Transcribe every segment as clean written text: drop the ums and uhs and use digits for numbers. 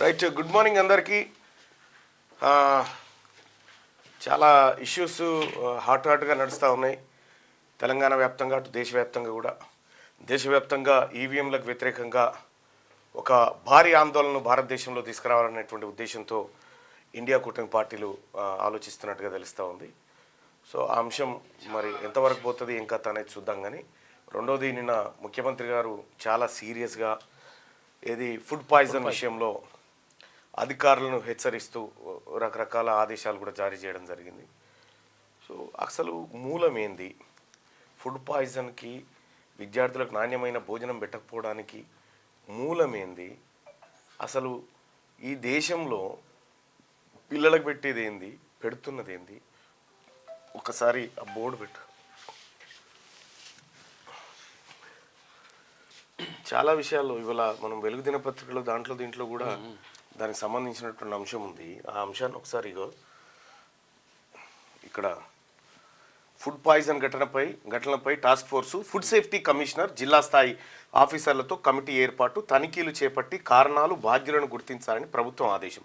Right, good morning అందరికీ. చాలా issues హాట్గా నడుస్తూ ఉన్నాయి తెలంగాణ వ్యాప్తంగా, అటు దేశవ్యాప్తంగా కూడా. దేశవ్యాప్తంగా ఈవీఎంలకు వ్యతిరేకంగా ఒక భారీ ఆందోళనను భారతదేశంలో తీసుకురావాలనేటువంటి ఉద్దేశంతో ఇండియా కూటమి పార్టీలు ఆలోచిస్తున్నట్టుగా తెలుస్తూ ఉంది. సో ఆ అంశం మరి ఎంతవరకు పోతుంది ఏం కథ అనేది చూద్దాం. కానీ రెండోది, నిన్న ముఖ్యమంత్రి గారు చాలా సీరియస్గా ఏది ఫుడ్ పాయిజన్ విషయంలో అధికారులను హెచ్చరిస్తూ రకరకాల ఆదేశాలు కూడా జారీ చేయడం జరిగింది. సో అసలు మూలం ఏంది? ఫుడ్ పాయిజన్కి, విద్యార్థులకు నాణ్యమైన భోజనం పెట్టకపోవడానికి మూలం ఏంది? అసలు ఈ దేశంలో పిల్లలకు పెట్టేది ఏంది, పెడుతున్నది ఏంది? ఒకసారి ఆ బోర్డు పెట్టు. చాలా విషయాల్లో ఇవాళ మనం వెలుగు దినపత్రికలో దీంట్లో కూడా దానికి సంబంధించినటువంటి అంశం ఉంది. ఆ అంశాన్ని ఒకసారి ఇక్కడ ఫుడ్ పాయిజన్ ఘటనపై task force, food safety commissioner, జిల్లా స్థాయి ఆఫీసర్లతో కమిటీ ఏర్పాటు, తనిఖీలు చేపట్టి కారణాలు, బాధ్యులను గుర్తించాలని ప్రభుత్వం ఆదేశం.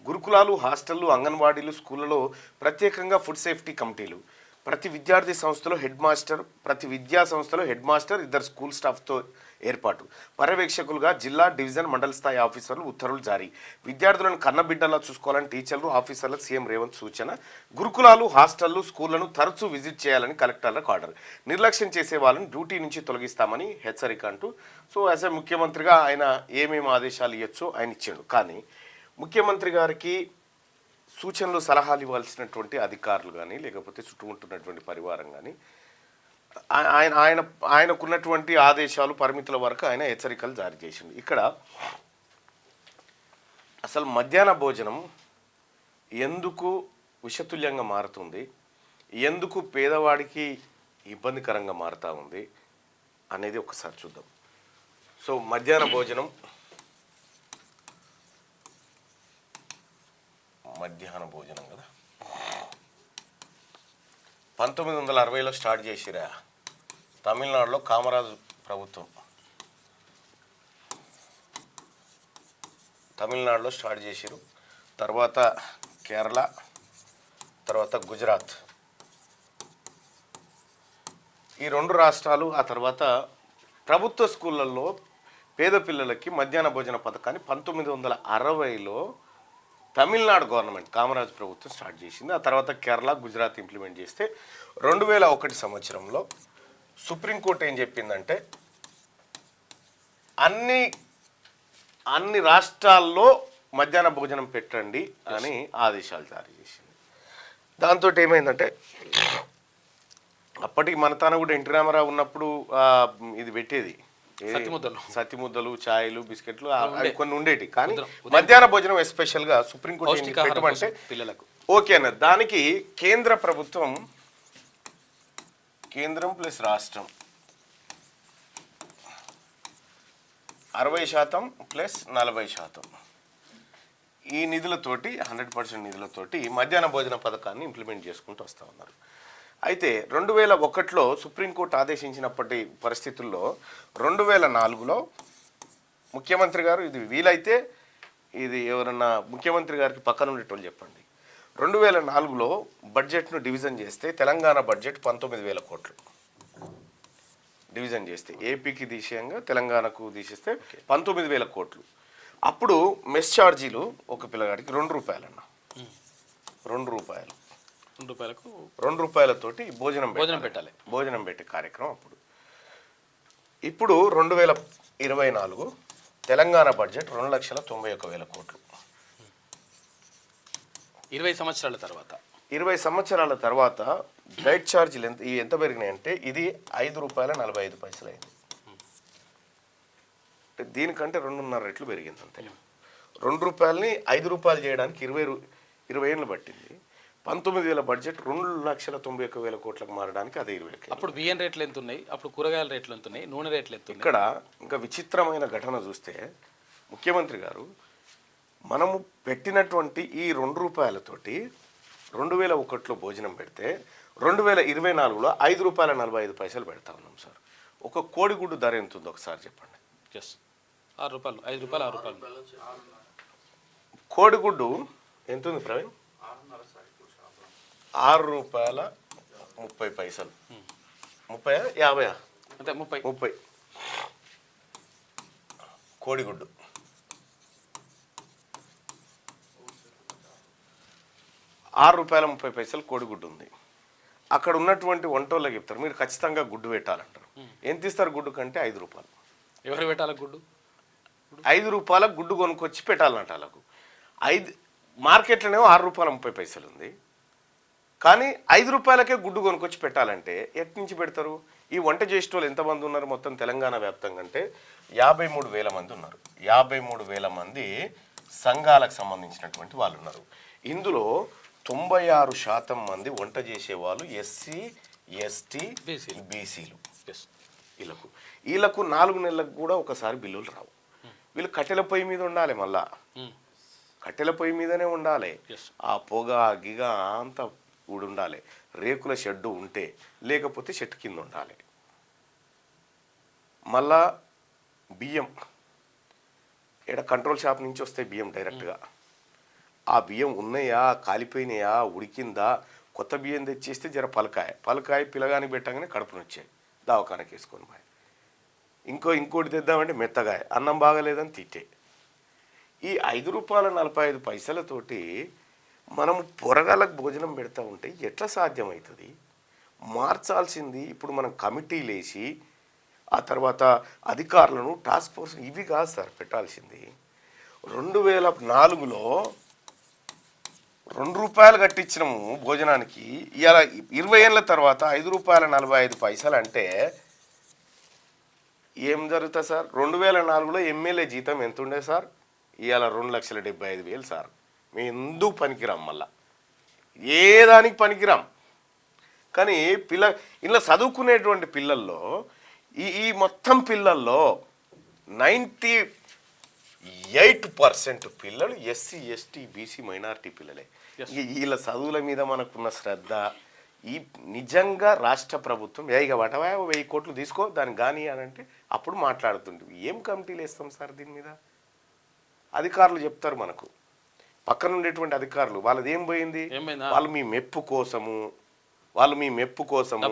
గురుకులాలు, హాస్టళ్లు, అంగన్వాడీలు, స్కూళ్లలో ప్రత్యేకంగా ఫుడ్ సేఫ్టీ కమిటీలు, ప్రతి విద్యా సంస్థలో హెడ్ మాస్టర్, ఇద్దరు స్కూల్ స్టాఫ్తో ఏర్పాటు, పర్యవేక్షకులుగా జిల్లా, డివిజన్, మండల స్థాయి ఆఫీసర్లు, ఉత్తర్వులు జారీ. విద్యార్థులను కన్నబిడ్డలా చూసుకోవాలని టీచర్లు, ఆఫీసర్లకు సీఎం రేవంత్ సూచన. గురుకులాలు, హాస్టళ్లు, స్కూళ్లను తరచూ విజిట్ చేయాలని కలెక్టర్లకు ఆర్డర్. నిర్లక్ష్యం చేసే వాళ్ళని డ్యూటీ నుంచి తొలగిస్తామని హెచ్చరిక అంటూ. సో యాజ్ ఏ ముఖ్యమంత్రిగా ఆయన ఏమేమి ఆదేశాలు ఇవ్వచ్చో ఆయన ఇచ్చాడు. కానీ ముఖ్యమంత్రి గారికి సూచనలు, సలహాలు ఇవ్వాల్సినటువంటి అధికారులు కానీ, లేకపోతే చుట్టుముట్టున్నటువంటి పరివారం కానీ ఆయనకున్నటువంటి ఆదేశాలు, పరిమితుల వరకు ఆయన హెచ్చరికలు జారీ చేసింది. ఇక్కడ అసలు మధ్యాహ్న భోజనం ఎందుకు విషతుల్యంగా మారుతుంది, ఎందుకు పేదవాడికి ఇబ్బందికరంగా మారుతూ ఉంది అనేది ఒకసారి చూద్దాం. సో మధ్యాహ్న భోజనం కదా, 1960లో స్టార్ట్ చేసిరా తమిళనాడులో కామరాజు ప్రభుత్వం. తమిళనాడులో స్టార్ట్ చేసిరు, తర్వాత కేరళ, తర్వాత గుజరాత్, ఈ రెండు రాష్ట్రాలు. ఆ తర్వాత ప్రభుత్వ స్కూళ్ళల్లో పేద పిల్లలకి మధ్యాహ్న భోజన పథకాన్ని 1960లో తమిళనాడు గవర్నమెంట్, కామరాజ్ ప్రభుత్వం స్టార్ట్ చేసింది. ఆ తర్వాత కేరళ, గుజరాత్ ఇంప్లిమెంట్ చేస్తే 2001 సంవత్సరంలో సుప్రీంకోర్టు ఏం చెప్పిందంటే అన్ని రాష్ట్రాల్లో మధ్యాహ్న భోజనం పెట్టండి అని ఆదేశాలు జారీ చేసింది. దాంతో ఏమైందంటే అప్పటికి మన తాను కూడా ఎన్టీ రామారావు ఉన్నప్పుడు ఇది పెట్టేది, సతిముద్దలు, ఛాయలు, బిస్కెట్లు అవి కొన్ని ఉండేటి. కానీ మధ్యాహ్న భోజనం ఎస్పెషల్గా సుప్రీంకోర్టు పెట్టమంటే పిల్లలకు ఓకే అన్నది. దానికి కేంద్ర ప్రభుత్వం, కేంద్రం ప్లస్ రాష్ట్రం 60% ప్లస్ 40% ఈ నిధులతోటి 100% నిధులతోటి మధ్యాహ్న భోజన పథకాన్ని ఇంప్లిమెంట్ చేసుకుంటూ వస్తూ ఉన్నారు. అయితే 2001లో సుప్రీంకోర్టు ఆదేశించినప్పటి పరిస్థితుల్లో 2004లో ముఖ్యమంత్రి గారు, ఇది వీలైతే ఇది ఎవరన్నా ముఖ్యమంత్రి గారికి పక్కన ఉండేటోళ్ళు చెప్పండి, 2004లో బడ్జెట్ను డివిజన్ చేస్తే తెలంగాణ బడ్జెట్ 19,000 కోట్లు డివిజన్ చేస్తే, ఏపీకి తీసేయంగా తెలంగాణకు తీసేస్తే 19,000 కోట్లు. అప్పుడు మెస్ ఛార్జీలు ఒక పిల్లగాడికి 2 రూపాయలన్న, 2 రూపాయలతోటి భోజనం పెట్టాలి, భోజనం పెట్టే కార్యక్రమం అప్పుడు. ఇప్పుడు 2024 తెలంగాణ బడ్జెట్ 2,91,000 కోట్లు. 20 సంవత్సరాల తర్వాత డైట్ ఛార్జీలు ఎంత పెరిగినాయంటే ఇది ₹5.45 అయింది. దీనికంటే 2.5 రెట్లు పెరిగింది అంతే. 2 రూపాయలని 5 రూపాయలు చేయడానికి 20 ఏళ్ళు పట్టింది. 19,000 బడ్జెట్ 2,91,000 కోట్లకు మారడానికి అదే 20. అప్పుడు బియ్యం రేట్లు ఎంత ఉన్నాయి, అప్పుడు కూరగాయల రేట్లు ఎంత ఉన్నాయి, నూనె రేట్లు ఎంత ఉన్నాయి. ఇక్కడ ఇంకా విచిత్రమైన ఘటన చూస్తే ముఖ్యమంత్రి గారు మనము పెట్టినటువంటి ఈ 2 రూపాయలతోటి 2001లో భోజనం పెడితే 2024లో ₹5.45 పెడతా ఉన్నాం సార్. ఒక కోడిగుడ్డు ధర ఎంత ఉందో ఒకసారి చెప్పండి. ₹6, ₹5, ₹6. కోడిగుడ్డు ఎంత ఉంది ప్రవీణ్? ₹6.30. 30 50 అంటే 30 30 కోడిగుడ్డు. ₹6.30 కోడిగుడ్డు ఉంది. అక్కడ ఉన్నటువంటి వంటోళ్ళకి చెప్తారు మీరు ఖచ్చితంగా గుడ్డు పెట్టాలంటారు. ఎంత ఇస్తారు గుడ్డు కంటే ₹5. ఎవరు పెట్టాలి గుడ్డు? ₹5 గుడ్డు కొనుక్కొచ్చి పెట్టాలంట వాళ్ళకు. మార్కెట్లోనేమో ₹6.30 ఉంది. కానీ ₹5కే గుడ్డు కొనుక్కొచ్చి పెట్టాలంటే ఎటు నుంచి పెడతారు? ఈ వంట చేసేటోళ్ళు ఎంతమంది ఉన్నారు మొత్తం తెలంగాణ వ్యాప్తంగా అంటే 53,000 మంది ఉన్నారు. 53,000 మంది సంఘాలకు సంబంధించినటువంటి వాళ్ళు ఉన్నారు. ఇందులో 96% మంది వంట చేసేవాళ్ళు ఎస్సీ ఎస్టీ బీసీలు. వీళ్ళకు 4 నెలలకు కూడా ఒకసారి బిల్లులు రావు. వీళ్ళు కట్టెల పొయ్యి మీద ఉండాలి, మళ్ళా కట్టెల పొయ్యి మీదనే ఉండాలి. ఆ పొగ గిగ అంతా ఉండాలి. రేకుల షెడ్డు ఉంటే, లేకపోతే చెట్టు కింద ఉండాలి. మళ్ళా బియ్యం ఇక్కడ కంట్రోల్ షాప్ నుంచి వస్తాయి బియ్యం డైరెక్ట్గా. ఆ బియ్యం ఉన్నాయా, కాలిపోయినాయా, ఉడికిందా, కొత్త బియ్యం తెచ్చేస్తే జర పలకాయ పిల్లగానికి పెట్టగానే కడుపుని వచ్చాయి, దవాఖానకి వేసుకొని పోయి. ఇంకోటి తెద్దామంటే మెత్తగాయ, అన్నం బాగలేదని తిట్టే. ఈ ₹5.45 మనం పొరగాలకు భోజనం పెడతా ఉంటే ఎట్లా సాధ్యమవుతుంది? మార్చాల్సింది ఇప్పుడు మనం కమిటీలు వేసి ఆ తర్వాత అధికారులను టాస్క్ ఫోర్స్ ఇవి కాదు సార్ పెట్టాల్సింది. 2004లో ₹2 కట్టించినాము భోజనానికి. ఇవాళ 20 ఏళ్ళ తర్వాత ₹5.45 అంటే ఏం జరుగుతుంది సార్? 2004లో ఎమ్మెల్యే జీతం ఎంత ఉండే సార్? ఇవాళ 2,75,000 సార్. మేము ఎందుకు పనికిరాం, మళ్ళా ఏ దానికి పనికిరాం. కానీ ఇలా చదువుకునేటువంటి పిల్లల్లో ఈ మొత్తం పిల్లల్లో 98% పిల్లలు ఎస్సీ ఎస్టీ బీసీ మైనారిటీ పిల్లలే. వీళ్ళ చదువుల మీద మనకున్న శ్రద్ధ ఈ నిజంగా రాష్ట్ర ప్రభుత్వం ఇక వటవా 1000 కోట్లు తీసుకో దానికి కానీ అని అంటే అప్పుడు మాట్లాడుతుంటే ఏం కమిటీలు వేస్తాం సార్ దీని మీద? అధికారులు చెప్తారు మనకు, పక్కన ఉండేటువంటి అధికారులు వాళ్ళది ఏం పోయింది, వాళ్ళు మీ మెప్పు కోసము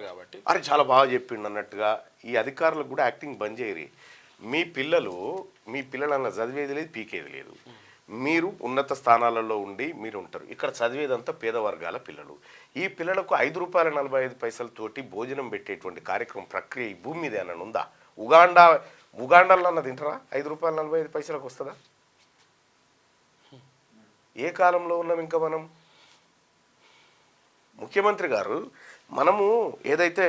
కాబట్టి అరే చాలా బాగా చెప్పిండు అన్నట్టుగా ఈ అధికారులకు కూడా యాక్టింగ్ బంద్ చేయరు. మీ పిల్లలు అలా చదివేది లేదు, పీకేది లేదు. మీరు ఉన్నత స్థానాలలో ఉండి మీరు ఉంటారు. ఇక్కడ చదివేదంతా పేద వర్గాల పిల్లలు. ఈ పిల్లలకు ₹5.45 భోజనం పెట్టేటువంటి కార్యక్రమం ప్రక్రియ ఈ భూమి మీద ఏమైనా ఉందా? ఉగాండాలో అన్న తింటారా? ₹5.45 వస్తుందా? ఏ కాలంలో ఉన్నాం ఇంకా మనం? ముఖ్యమంత్రి గారు మనము ఏదైతే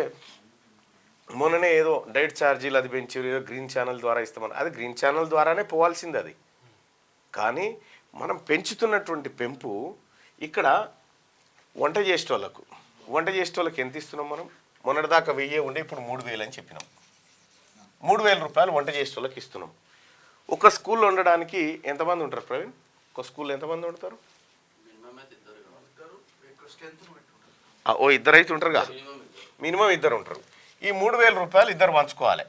మొన్ననే ఏదో డైట్ ఛార్జీలు అది పెంచి ఏదో గ్రీన్ ఛానల్ ద్వారా ఇస్తామని, అది గ్రీన్ ఛానల్ ద్వారానే పోవాల్సింది అది. కానీ మనం పెంచుతున్నటువంటి పెంపు ఇక్కడ వంట చేసేటోళ్ళకి ఎంత ఇస్తున్నాం మనం? మొన్నటిదాకా 1000 ఉండే ఇప్పుడు 3000 అని చెప్పినాం. ₹3,000 వంట చేసేటోళ్ళకి ఇస్తున్నాం. ఒక స్కూల్లో ఉండడానికి ఎంతమంది ఉంటారు ప్రవీణ్? ఒక స్కూల్లో ఎంతమంది ఉంటారు? ఇద్దరు అయితే ఉంటారుగా, మినిమం 2 ఉంటారు. ఈ ₹3,000 ఇద్దరు పంచుకోవాలి.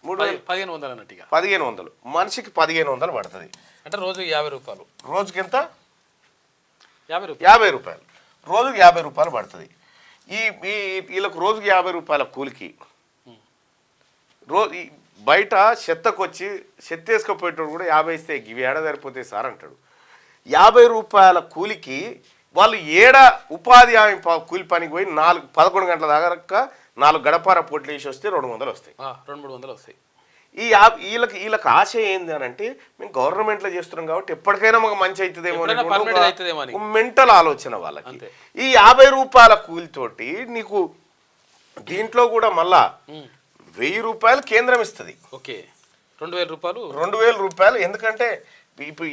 1500 అన్నట్టుగా 1500 మనిషికి 1500 పడుతుంది. అంటే రోజుకి ₹50. రోజుకి ఎంత? ₹50. రోజుకి ₹50 పడుతుంది. వీళ్ళకు రోజుకి ₹50 కూలికి బయట చెత్తకొచ్చి చెత్త వేసుకపోయేటోడు కూడా 50 ఇస్తే ఇవి ఏడ సరిపోతాయి సార్ అంటాడు. ₹50 కూలికి వాళ్ళు ఉపాధి హామీ కూలి పనికి పోయి 11 గంటల దాకా 4 గడపార పోట్లు వేసి వస్తే 200 వస్తాయి, 200-300 వస్తాయి. వీళ్ళకి ఆశ ఏంది అని అంటే మేము గవర్నమెంట్లో చేస్తున్నాం కాబట్టి ఎప్పటికైనా మాకు మంచి అవుతుందేమో మెంటల్ ఆలోచన వాళ్ళకి. ఈ ₹50 కూలితోటి నీకు దీంట్లో కూడా మళ్ళా ₹1000 కేంద్రం ఇస్తుంది. ఓకే, ₹2,000. ₹2,000 ఎందుకంటే ఇప్పుడు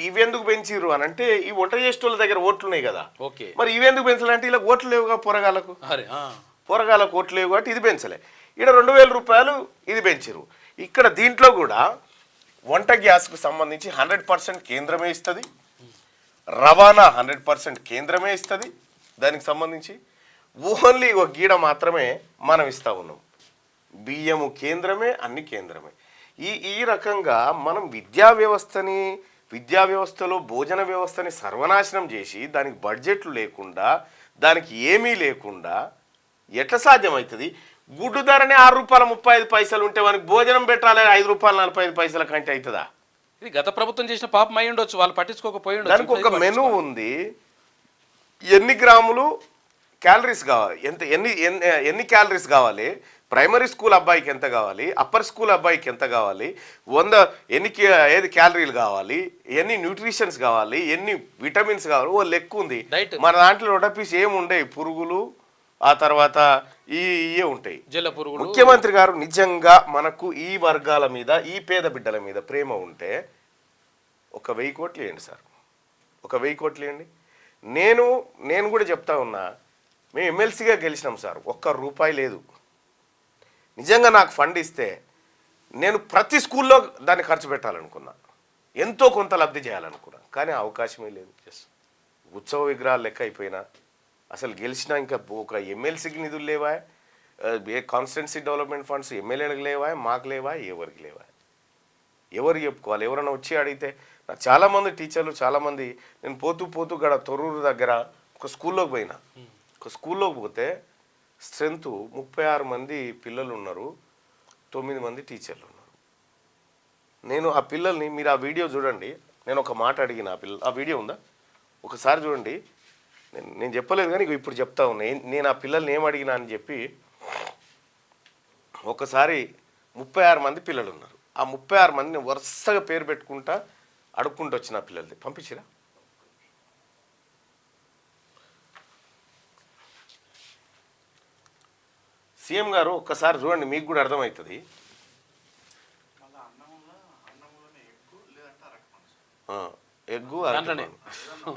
ఇవి ఎందుకు పెంచిర్రు అని అంటే ఈ వంట చేసేటోళ్ళ దగ్గర ఓట్లు ఉన్నాయి కదా. మరి ఇవి ఎందుకు పెంచాలంటే ఇలా ఓట్లు లేవుగా పొరగాలకు ఓట్లు లేవు కాబట్టి ఇది పెంచలే. ఇక్కడ ₹2,000 ఇది పెంచిరు. ఇక్కడ దీంట్లో కూడా వంట గ్యాస్కు సంబంధించి 100% కేంద్రమే ఇస్తుంది, రవాణా 100% కేంద్రమే ఇస్తుంది. దానికి సంబంధించి ఓన్లీ ఒక గీడ మాత్రమే మనం ఇస్తూ ఉన్నాం. బియ్యము కేంద్రమే, అన్ని కేంద్రమే. ఈ రకంగా మనం విద్యా వ్యవస్థలో భోజన వ్యవస్థని సర్వనాశనం చేసి దానికి బడ్జెట్లు లేకుండా దానికి ఏమీ లేకుండా ఎట్లా సాధ్యమవుతుంది? గుడ్డు ధరనే ₹6.35 ఉంటే మనకి భోజనం పెట్టాలి ₹5.45 కంటే అవుతుందా? ఇది గత ప్రభుత్వం చేసిన పాపం అయి ఉండొచ్చు, వాళ్ళు పట్టించుకోకపోయి ఉండొచ్చు. దానికి ఒక మెనూ ఉంది, ఎన్ని గ్రాములు క్యాలరీస్ కావాలి, ఎన్ని క్యాలరీస్ కావాలి, ప్రైమరీ స్కూల్ అబ్బాయికి ఎంత కావాలి, అప్పర్ స్కూల్ అబ్బాయికి ఎంత కావాలి, ఏది క్యాలరీలు కావాలి, ఎన్ని న్యూట్రిషన్స్ కావాలి, ఎన్ని విటమిన్స్ కావాలి, ఓ లెక్క ఉంది. మన దాంట్లో రొటపీస్ ఏముండే, పురుగులు ఆ తర్వాత ఇవే ఉంటాయి. జల పురుగులు. ముఖ్యమంత్రి గారు నిజంగా మనకు ఈ వర్గాల మీద, ఈ పేద బిడ్డల మీద ప్రేమ ఉంటే 1,000 కోట్లు ఇవ్వండి సార్, 1,000 కోట్లు ఇవ్వండి. నేను కూడా చెప్తా ఉన్నా, మేము ఎమ్మెల్సీగా గెలిచినాం సార్, ₹1 లేదు. నిజంగా నాకు ఫండ్ ఇస్తే నేను ప్రతి స్కూల్లో దాన్ని ఖర్చు పెట్టాలనుకున్నా, ఎంతో కొంత లబ్ధి చేయాలనుకున్నా, కానీ అవకాశమే లేదు. ఉత్సవ విగ్రహాలు లెక్క అయిపోయినా, అసలు గెలిచినా ఇంకా ఒక ఎమ్మెల్సీకి నిధులు లేవా, కాన్స్టిట్యున్సీ డెవలప్మెంట్ ఫండ్స్ ఎమ్మెల్యేలకు లేవా, మాకు లేవా, ఎవరికి లేవా, ఎవరు చెప్పుకోవాలి? ఎవరైనా వచ్చి అడిగితే, నాకు చాలామంది టీచర్లు చాలామంది, నేను పోతూ గడ తొర్రూరు దగ్గర ఒక స్కూల్లోకి పోయినా, ఒక స్కూల్లోకి పోతే స్ట్రెంత్ 36 మంది పిల్లలు ఉన్నారు, 9 మంది టీచర్లు ఉన్నారు. నేను ఆ పిల్లల్ని, మీరు ఆ వీడియో చూడండి, నేను ఒక మాట అడిగిన ఆ వీడియో ఉందా ఒకసారి చూడండి. నేను చెప్పలేదు కానీ ఇప్పుడు చెప్తా ఉన్నా, నేను ఆ పిల్లల్ని ఏం అడిగినా అని చెప్పి. ఒకసారి 36 మంది పిల్లలు ఉన్నారు, ఆ 36 మందిని వరుసగా పేరు పెట్టుకుంటా అడుక్కుంటూ వచ్చిన పిల్లలది పంపించిరా. సీఎం గారు ఒక్కసారి చూడండి, మీకు కూడా అర్థమవుతుంది. ఎగ్గు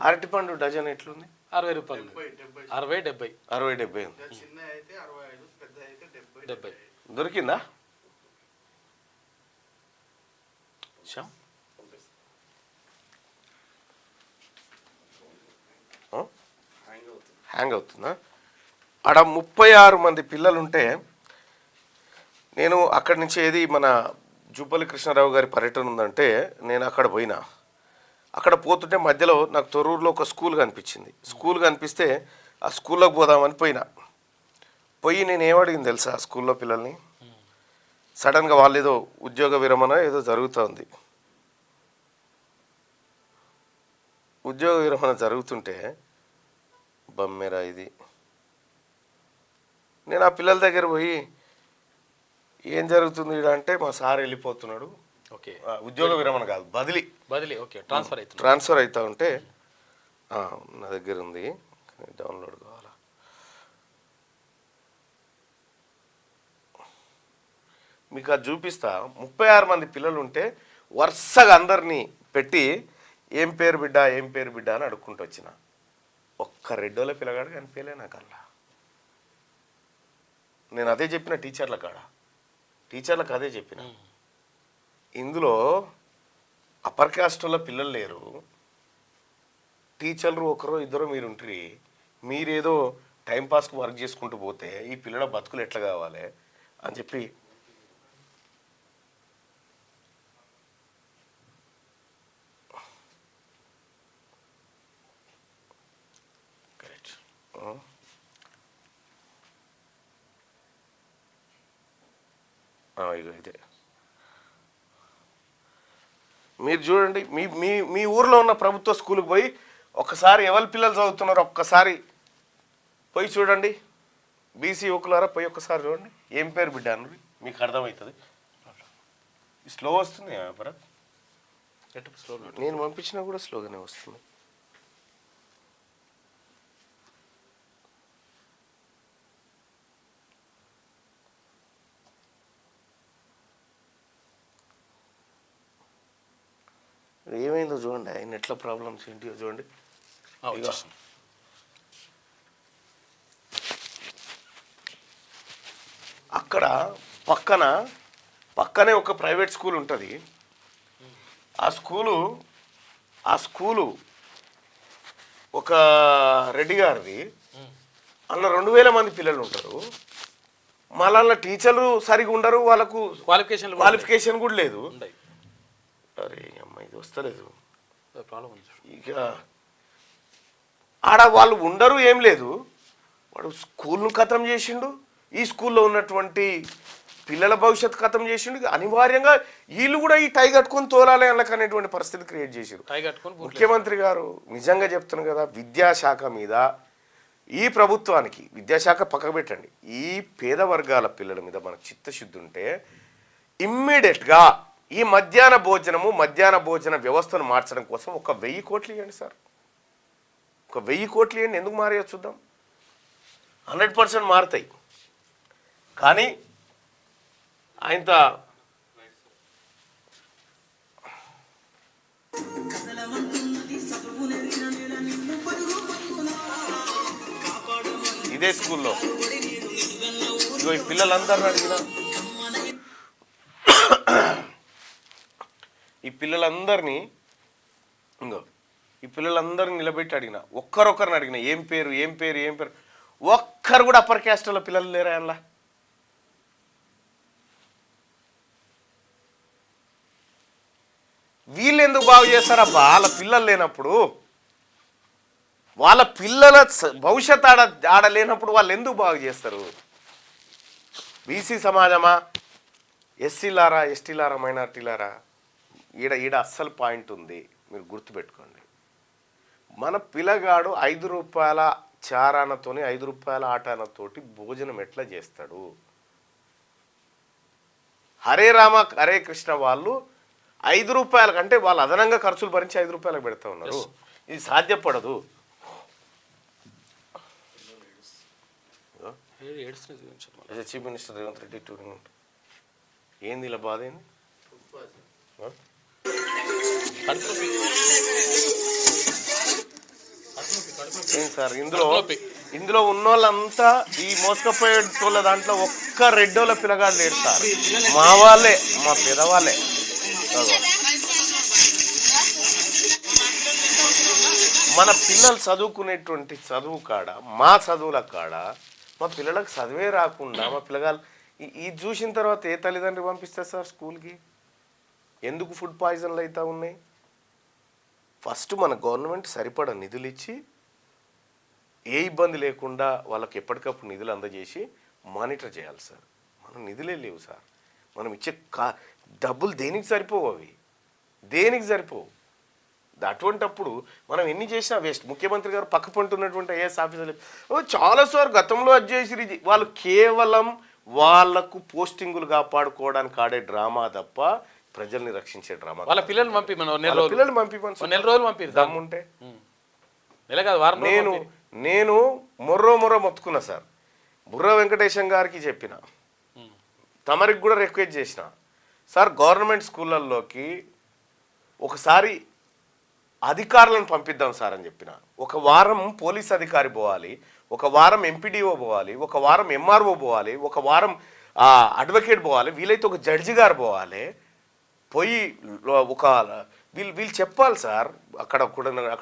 అరటిపండు డజన్ ఎట్లుంది? ₹60, 60, 70. 60, 70 దొరికిందా? హ్యాంగ్ అవుతుందా? ఆడ 36 మంది పిల్లలుంటే, నేను అక్కడి నుంచి ఏది మన జూపల్లి కృష్ణారావు గారి పర్యటన ఉందంటే నేను అక్కడ పోయినా. అక్కడ పోతుంటే మధ్యలో నాకు తొర్రూరులో ఒక స్కూల్ కనిపించింది. స్కూల్ కనిపిస్తే ఆ స్కూల్లోకి పోదామని పోయి నేను ఏమడిగింది తెలుసా? ఆ స్కూల్లో పిల్లల్ని సడన్గా వాళ్ళు ఏదో ఉద్యోగ విరమణ ఏదో జరుగుతుంది. ఉద్యోగ విరమణ జరుగుతుంటే బమ్మెరా ఇది. నేను ఆ పిల్లల దగ్గర పోయి ఏం జరుగుతుంది అంటే, మా సార్ వెళ్ళిపోతున్నాడు. ఓకే, ఉద్యోగ విరమణ కాదు, బదిలీ. ఓకే, ట్రాన్స్ఫర్ అవుతా ఉంటే నా దగ్గర ఉంది, డౌన్లోడ్ కావాలా? మీకు అది చూపిస్తా. 36 మంది పిల్లలు ఉంటే వరుసగా అందరినీ పెట్టి ఏం పేరు బిడ్డ అని అడుక్కుంటూ వచ్చిన. ఒక్క రెడ్డోళ్ళ పిల్లగాడు కనిపించలే నాకు అలా. నేను అదే చెప్పిన టీచర్లకు అదే చెప్పిన. ఇందులో అప్పర్ కాస్ట్ వల్ల పిల్లలు లేరు, టీచర్లు ఒకరో ఇద్దరు మీరు ఉంటారు. మీరేదో టైంపాస్కి వర్క్ చేసుకుంటూ పోతే ఈ పిల్లల బతుకులు ఎట్లా కావాలి అని చెప్పి ఇదే మీరు చూడండి. మీ ఊర్లో ఉన్న ప్రభుత్వ స్కూల్కి పోయి ఒక్కసారి ఎవరి పిల్లలు చదువుతున్నారో ఒక్కసారి పోయి చూడండి. బీసీ యువకులారా పోయి ఒక్కసారి చూడండి, ఏం పేరు బిడ్డ అన్నది మీకు అర్థమవుతుంది. స్లో వస్తుంది భరత్, నేను పంపించినా కూడా స్లోగానే వస్తుంది. ఏమైందో చూడండి, ఆయన ఎట్లా ప్రాబ్లమ్స్ ఏంటియో చూడండి. అక్కడ పక్కనే ఒక ప్రైవేట్ స్కూల్ ఉంటుంది. ఆ స్కూలు ఒక రెడ్డి గారిది. అందులో 2000 మంది పిల్లలు ఉంటారు. మళ్ళా టీచర్లు సరిగా ఉండరు, వాళ్ళకు క్వాలిఫికేషన్ క్వాలిఫికేషన్ కూడా లేదు. ఉన్నాయి. అరే అమ్మ ఇది వస్తలేదు. ప్రాబ్లం ఉంది. ఇక ఆడ వాళ్ళు ఉండరు, ఏం లేదు. వాడు స్కూల్ను ఖతం చేసిండు, ఈ స్కూల్లో ఉన్నటువంటి పిల్లల భవిష్యత్తు ఖతం చేసిండు. అనివార్యంగా వీళ్ళు కూడా ఈ టై కట్టుకొని తోలాలి అనేటువంటి పరిస్థితి క్రియేట్ చేసారు టై కట్టుకొని. ముఖ్యమంత్రి గారు నిజంగా చెప్తున్నాను కదా, విద్యాశాఖ మీద ఈ ప్రభుత్వానికి, విద్యాశాఖ పక్కకు పెట్టండి, ఈ పేద వర్గాల పిల్లల మీద మనకు చిత్తశుద్ధి ఉంటే ఇమ్మీడియట్గా ఈ మధ్యాహ్న భోజన వ్యవస్థను మార్చడం కోసం 1000 కోట్లు ఇవ్వండి సార్. 1000 కోట్లు ఇవ్వండి. ఎందుకు మారేయో చూద్దాం. 100% మారుతాయి. కానీ ఆయనతో ఇదే స్కూల్లో ఇగో ఈ పిల్లలందరిని అడిగిన, ఈ పిల్లలందరినీ నిలబెట్టి అడిగిన, ఒక్కరొక్కరిని అడిగిన ఏం పేరు, ఒక్కరు కూడా అప్పర్ క్యాస్ట్లో పిల్లలు లేరా అందులో? వీళ్ళు ఎందుకు బాగు చేస్తారా? వాళ్ళ పిల్లలు లేనప్పుడు, వాళ్ళ పిల్లల భవిష్యత్ ఆడ లేనప్పుడు వాళ్ళు ఎందుకు బాగు చేస్తారు? బీసీ సమాజమా, ఎస్సీలారా, ఎస్టీలారా, మైనార్టీలారా, ఈడ అస్సలు పాయింట్ ఉంది, మీరు గుర్తుపెట్టుకోండి. మన పిల్లగాడు 5 రూపాయల చారానతోని 5 రూపాయల ఆటానతోటి భోజనం ఎట్లా చేస్తాడు? హరే రామ హరే కృష్ణ వాళ్ళు 5 రూపాయల కంటే వాళ్ళు అదనంగా ఖర్చులు భరించి 5 రూపాయలకు పెడతా ఉన్నారు. ఇది సాధ్యపడదు. Chief minister Revanth Reddy touring ఏంది ఇలా బాధ ఏంది? ఏం సార్ ఇందులో ఉన్నోళ్ళంతా ఈ మోసకపోయేటోళ్ళ దాంట్లో ఒక్క రెడ్డోళ్ళ పిల్లగాడు లేడు సార్. మా వాళ్ళే, మా పెదవాళ్ళే. మన పిల్లలు చదువుకునేటువంటి చదువు కాడ, మా చదువుల కాడ మా పిల్లలకు చదివే రాకుండా మా పిల్లగాళ్ళు ఇది చూసిన తర్వాత ఏ తల్లిదండ్రులు పంపిస్తారు సార్ స్కూల్కి? ఎందుకు ఫుడ్ పాయిజన్లు అవుతూ ఉన్నాయి? ఫస్ట్ మన గవర్నమెంట్ సరిపడా నిధులు ఇచ్చి ఏ ఇబ్బంది లేకుండా వాళ్ళకి ఎప్పటికప్పుడు నిధులు అందజేసి మానిటర్ చేయాలి సార్. మనం నిధులే లేవు సార్. మనం ఇచ్చే డబ్బులు దేనికి సరిపోవు, అవి దేనికి సరిపోవు. అటువంటప్పుడు మనం ఎన్ని చేసినా వేస్ట్. ముఖ్యమంత్రి గారు పక్క పంటున్నటువంటి ఐఏఎస్ ఆఫీసర్లు చాలాసార్లు గతంలో అది చేసి వాళ్ళు కేవలం వాళ్లకు పోస్టింగులు కాపాడుకోవడానికి ఆడే డ్రామా తప్ప ప్రజల్ని రక్షించే డ్రామా. వాళ్ళ పిల్లల్ని పంపి పిల్లల్ని పంపి దమ్ముంటే నేను మొర్రో మొత్తుకున్నా సార్. బుర్ర వెంకటేశం గారికి చెప్పిన, తమరికి కూడా రిక్వెస్ట్ చేసిన, సార్ గవర్నమెంట్ స్కూళ్ళల్లోకి ఒకసారి అధికారులను పంపిద్దాం సార్ అని చెప్పిన. 1 వారం పోలీస్ అధికారి పోవాలి, 1 వారం ఎంపీడీఓ పోవాలి, 1 వారం ఎంఆర్ఓ పోవాలి, 1 వారం అడ్వకేట్ పోవాలి, వీలైతే ఒక జడ్జి గారు పోవాలి. పోయి ఒక వీళ్ళు చెప్పాలి సార్. అక్కడ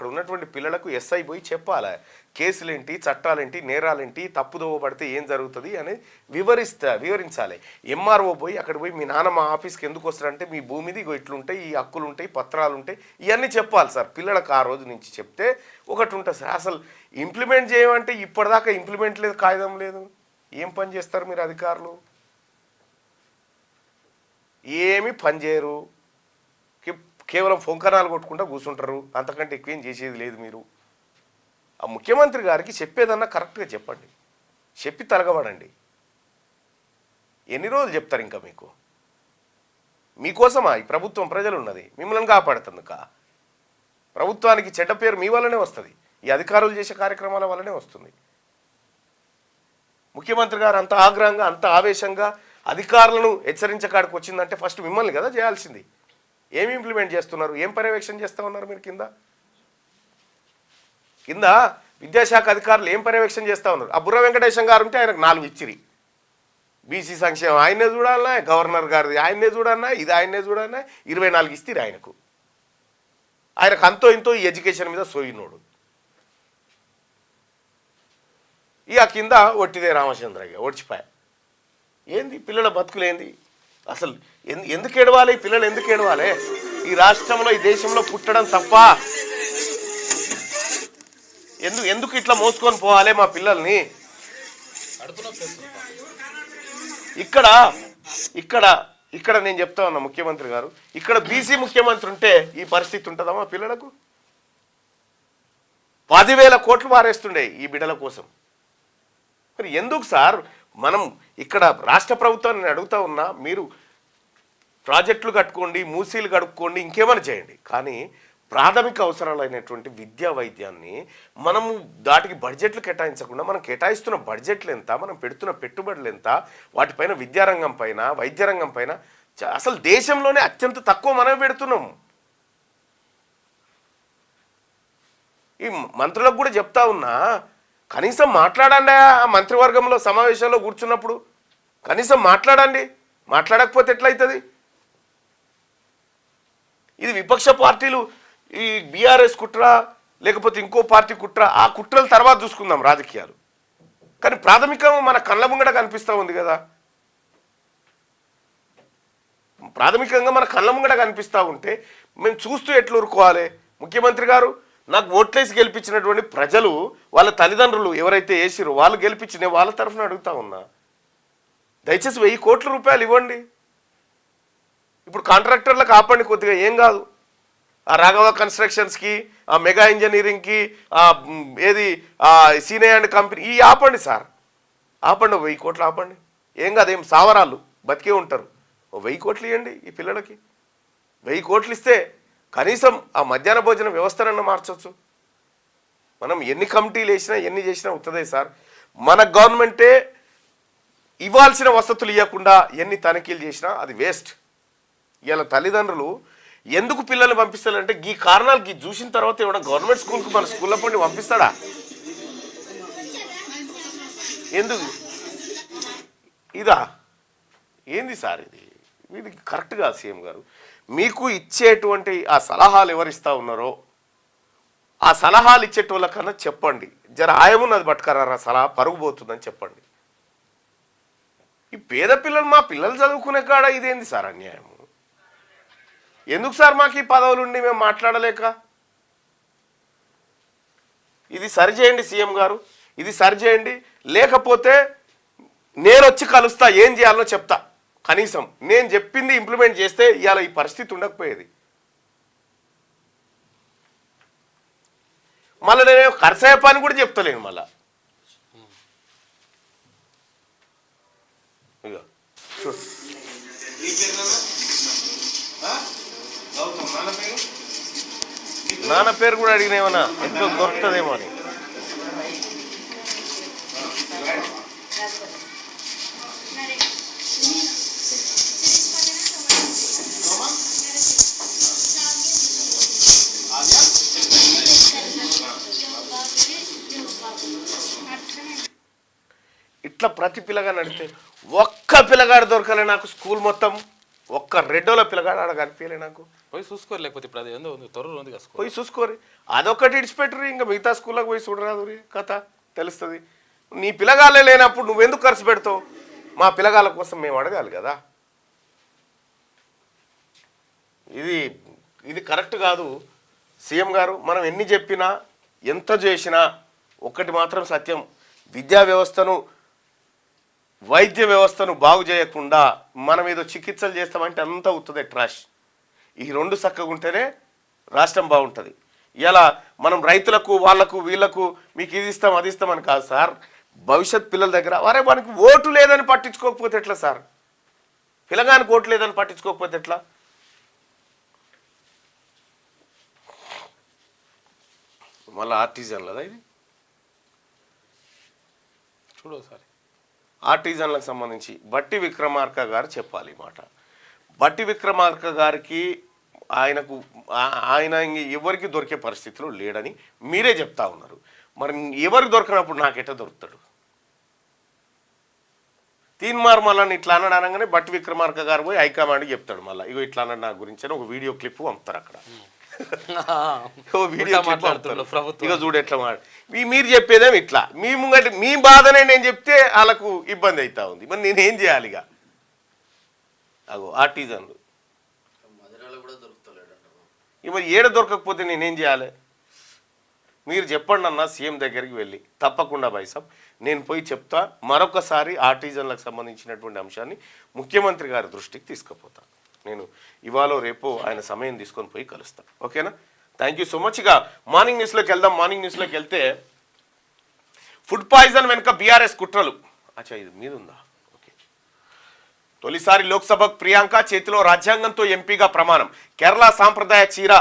ఉన్నటువంటి పిల్లలకు ఎస్ఐ పోయి చెప్పాలి కేసులేంటి, చట్టాలేంటి, నేరాలేంటి, తప్పుదోవ పడితే ఏం జరుగుతుంది అని వివరించాలి. ఎంఆర్ఓ పోయి అక్కడ పోయి మీ నాన్న మా ఆఫీస్కి ఎందుకు వస్తారంటే మీ భూమిది ఇట్లుంటాయి, ఈ హక్కులు ఉంటాయి, పత్రాలు ఉంటాయి, ఇవన్నీ చెప్పాలి సార్. పిల్లలకు ఆ రోజు నుంచి చెప్తే ఒకటి ఉంటుంది సార్. అసలు ఇంప్లిమెంట్ చేయమంటే ఇప్పటిదాకా ఇంప్లిమెంట్ లేదు, కాగితం లేదు. ఏం పని చేస్తారు మీరు అధికారులు? ఏమి పని చేయరు, కేవలం ఫొంకరాలు కొట్టుకుంటూ కూర్చుంటారు. అంతకంటే ఎక్కువేం చేసేది లేదు. మీరు ఆ ముఖ్యమంత్రి గారికి చెప్పేదన్నా కరెక్ట్గా చెప్పండి, చెప్పి తలగబడండి. ఎన్ని రోజులు చెప్తారు ఇంకా? మీకోసమా ఈ ప్రభుత్వం? ప్రజలు ఉన్నది మిమ్మల్ని కాపాడుతుంది. ప్రభుత్వానికి చెడ్డ పేరు మీ వల్లనే వస్తుంది, ఈ అధికారులు చేసే కార్యక్రమాల వల్లనే వస్తుంది. ముఖ్యమంత్రి గారు అంత ఆగ్రహంగా, అంత ఆవేశంగా అధికారులను హెచ్చరించకాడికి వచ్చిందంటే ఫస్ట్ మిమ్మల్ని కదా చేయాల్సింది. ఏమి ఇంప్లిమెంట్ చేస్తున్నారు? ఏం పర్యవేక్షణ చేస్తూ ఉన్నారు మీరు? కింద విద్యాశాఖ అధికారులు ఏం పర్యవేక్షణ చేస్తూ ఉన్నారు? ఆ బుర్ర వెంకటేశం గారు ఉంటే ఆయనకు 4 ఇచ్చిరి. బీసీ సంక్షేమం ఆయనే చూడాలన్నా, గవర్నర్ గారిది ఆయనే చూడన్నా, ఇది ఆయనే చూడన్నా, 24 ఇస్తారు ఆయనకు. ఆయనకు అంతో ఇంతో ఈ ఎడ్యుకేషన్ మీద సోయినోడు. ఇక కింద ఒట్టిదే రామచంద్రయ్య ఓడిచిపోయా. ఏంది పిల్లల బతుకులేంది అసలు? ఎందుకు ఏడవాలి పిల్లలు? ఎందుకు ఏడవాలి? ఈ రాష్ట్రంలో ఈ దేశంలో పుట్టడం తప్ప ఎందుకు ఇట్లా మోసుకొని పోవాలి మా పిల్లల్ని? ఇక్కడ ఇక్కడ ఇక్కడ నేను చెప్తా ఉన్నా ముఖ్యమంత్రి గారు, ఇక్కడ బీసీ ముఖ్యమంత్రి ఉంటే ఈ పరిస్థితి ఉంటుందా మా పిల్లలకు? 10,000 కోట్లు వారేస్తుండే ఈ బిడ్డల కోసం. మరి ఎందుకు సార్? మనం ఇక్కడ రాష్ట్ర ప్రభుత్వాన్ని నేను అడుగుతా ఉన్నా, మీరు ప్రాజెక్టులు కట్టుకోండి, మూసీలు కడుక్కోండి, ఇంకేమైనా చేయండి, కానీ ప్రాథమిక అవసరాలైనటువంటి విద్యా వైద్యాన్ని మనము దాటికి బడ్జెట్లు కేటాయించకుండా, మనం కేటాయిస్తున్న బడ్జెట్లు ఎంత, మనం పెడుతున్న పెట్టుబడులు ఎంత, వాటిపైన విద్యారంగం పైన వైద్య రంగం పైన అసలు దేశంలోనే అత్యంత తక్కువ మనమే పెడుతున్నాము. ఈ మంత్రులకు కూడా చెప్తా ఉన్నా, కనీసం మాట్లాడండి. ఆ మంత్రివర్గంలో సమావేశాల్లో కూర్చున్నప్పుడు కనీసం మాట్లాడండి. మాట్లాడకపోతే ఎట్లయితుంది? ఇది విపక్ష పార్టీలు, ఈ బీఆర్ఎస్ కుట్ర లేకపోతే ఇంకో పార్టీ కుట్ర, ఆ కుట్రల తర్వాత చూసుకుందాం రాజకీయాలు. కానీ ప్రాథమికంగా మన కళ్ళ ముంగట కనిపిస్తూ ఉంది కదా, ప్రాథమికంగా మన కళ్ళ ముంగట కనిపిస్తూ ఉంటే మేము చూస్తూ ఎట్లా ఊరుకోవాలి? ముఖ్యమంత్రి గారు, నాకు ఓట్లేసి గెలిపించినటువంటి ప్రజలు, వాళ్ళ తల్లిదండ్రులు ఎవరైతే వేసిరో వాళ్ళు గెలిపించిన వాళ్ళ తరఫున అడుగుతా ఉన్నా, దయచేసి 1000 కోట్ల రూపాయలు ఇవ్వండి. ఇప్పుడు కాంట్రాక్టర్లకు ఆపండి కొద్దిగా, ఏం కాదు. ఆ రాఘవ కన్స్ట్రక్షన్స్కి, ఆ మెగా ఇంజనీరింగ్కి, ఏది సీనే అండ్ కంపెనీ, ఈ ఆపండి సార్, ఆపండి. 1000 కోట్లు ఆపండి, ఏం కాదు. ఏం సావరాలు బతికే ఉంటారు. 1000 కోట్లు ఇవ్వండి ఈ పిల్లలకి. 1000 కోట్లు ఇస్తే కనీసం ఆ మధ్యాహ్న భోజన వ్యవస్థనన్నా మార్చవచ్చు. మనం ఎన్ని కమిటీలు వేసినా ఎన్ని చేసినా అవుతుంది సార్. మన గవర్నమెంటే ఇవ్వాల్సిన వసతులు ఇవ్వకుండా ఎన్ని తనిఖీలు చేసినా అది వేస్ట్. ఇలా తల్లిదండ్రులు ఎందుకు పిల్లల్ని పంపిస్తారంటే ఈ కారణాలు చూసిన తర్వాత ఏమన్నా గవర్నమెంట్ స్కూల్కి మన స్కూల్లో పండి పంపిస్తాడా? ఎందుకు ఇదా? ఏంది సార్ ఇది? ఇది కరెక్ట్ కాదు. సీఎం గారు, మీకు ఇచ్చేటువంటి ఆ సలహాలు ఎవరిస్తూ ఉన్నారో ఆ సలహాలు ఇచ్చేటోళ్ళకన్నా చెప్పండి, జర ఆయమున్నది పట్టుకరారా సలహా పరుగుపోతుందని చెప్పండి. ఈ పేద పిల్లలు, మా పిల్లలు చదువుకునే కాడ ఇదేంది సార్ అన్యాయము? ఎందుకు సార్ మాకు ఈ పదవులు ఉండి మేము మాట్లాడలేక? ఇది సరిచేయండి సీఎం గారు, ఇది సరిచేయండి. లేకపోతే నేను వచ్చి కలుస్తా, ఏం చేయాలో చెప్తా. కనీసం నేను చెప్పింది ఇంప్లిమెంట్ చేస్తే ఇవాళ ఈ పరిస్థితి ఉండకపోయేది. మళ్ళీ నేను ఖర్చయ్యే పని కూడా చెప్తలేను మళ్ళా. ఇక నాన్న పేరు కూడా అడిగినేమన్నా ఎంతో దొరుకుతుందేమో అని. ఇట్లా ప్రతి పిల్లగా నడితే ఒక్క పిల్లగాడు దొరకలే నాకు. స్కూల్ మొత్తం ఒక్క రెడ్డోల పిల్లగాడు ఆడ కనిపించలే నాకు. పోయి చూసుకోరు, లేకపోతే ఇప్పుడు అది ఏందో త్వరలో ఉంది కదా, పోయి చూసుకోరు. అదొక్కటి ఇడిచిపెట్టరు, ఇంకా మిగతా స్కూల్లోకి పోయి చూడరాదు కథ తెలుస్తుంది. నీ పిల్లగాళ్ళే లేనప్పుడు నువ్వెందుకు ఖర్చు పెడతావు? మా పిల్లగాళ్ళ కోసం మేము అడగాలి కదా. ఇది కరెక్ట్ కాదు సీఎం గారు. మనం ఎన్ని చెప్పినా ఎంత చేసినా ఒక్కటి మాత్రం సత్యం, విద్యా వ్యవస్థను వైద్య వ్యవస్థను బాగు చేయకుండా మనం ఏదో చికిత్సలు చేస్తామంటే అంత అవుతుంది ట్రాష్. ఈ రెండు చక్కగా ఉంటేనే రాష్ట్రం బాగుంటుంది. ఇలా మనం రైతులకు వాళ్ళకు వీళ్ళకు మీకు ఇది ఇస్తాం అది ఇస్తామని కాదు సార్. భవిష్యత్ పిల్లల దగ్గర వారే వానికి ఓటు లేదని పట్టించుకోకపోతే ఎట్లా సార్? పిల్లగానికి ఓటు లేదని పట్టించుకోకపోతే ఎట్లా? మళ్ళీ ఆర్టిజన్లదా ఇది? చూడు సార్, ఆర్టిజన్లకు సంబంధించి బట్టి విక్రమార్క గారు చెప్పాలి ఈ మాట. బట్టి విక్రమార్క గారికి ఆయన ఎవరికి దొరికే పరిస్థితిలో లేడని మీరే చెప్తా ఉన్నారు. మరి ఎవరికి దొరకనప్పుడు నాకెట్లా దొరుకుతాడు? తీన్మార్ మళ్ళీ ఇట్లా అన్నాడు అనగానే బట్టి విక్రమార్క గారు పోయి హైకమాండ్కి చెప్తాడు. మళ్ళీ ఇగో ఇట్లా అన్నాడు నా గురించి అని ఒక వీడియో క్లిప్ పంపుతారు అక్కడ. వీడియో మాట్లాడుతున్నారు ప్రభుత్వం. ఇక చూడు ఎట్లా మీరు చెప్పేదేమి ఇట్లా మీ ముంగటి మీ బాధనే నేను చెప్తే వాళ్ళకు ఇబ్బంది అవుతా ఉంది. మరి నేనేం చేయాలి? ఇక అగో ఆర్టిజన్లు ఇక మరి ఏడ దొరకకపోతే నేనేం చేయాలి? మీరు చెప్పండి అన్న సీఎం దగ్గరికి వెళ్ళి. తప్పకుండా బైసాబ్ నేను పోయి చెప్తా. మరొకసారి ఆర్టిజన్లకు సంబంధించినటువంటి అంశాన్ని ముఖ్యమంత్రి గారి దృష్టికి తీసుకుపోతా. నేను ఇవాళ రేపు ఆయన సమయం తీసుకొని పోయి కలుస్తాను. ఓకేనా? Thank you so much. ఇక మార్నింగ్ న్యూస్లోకి వెళ్దాం. మార్నింగ్ న్యూస్లోకి వెళ్తే ఫుడ్ పాయిజన్ వెనుక బీఆర్ఎస్ కుట్రలు. అచ్చా ఇది మీద ఉందా? ఓకే. తొలిసారి లోక్సభకు ప్రియాంక చేతిలో రాజ్యాంగంతో ఎంపీగా ప్రమాణం. కేరళ సాంప్రదాయ చీర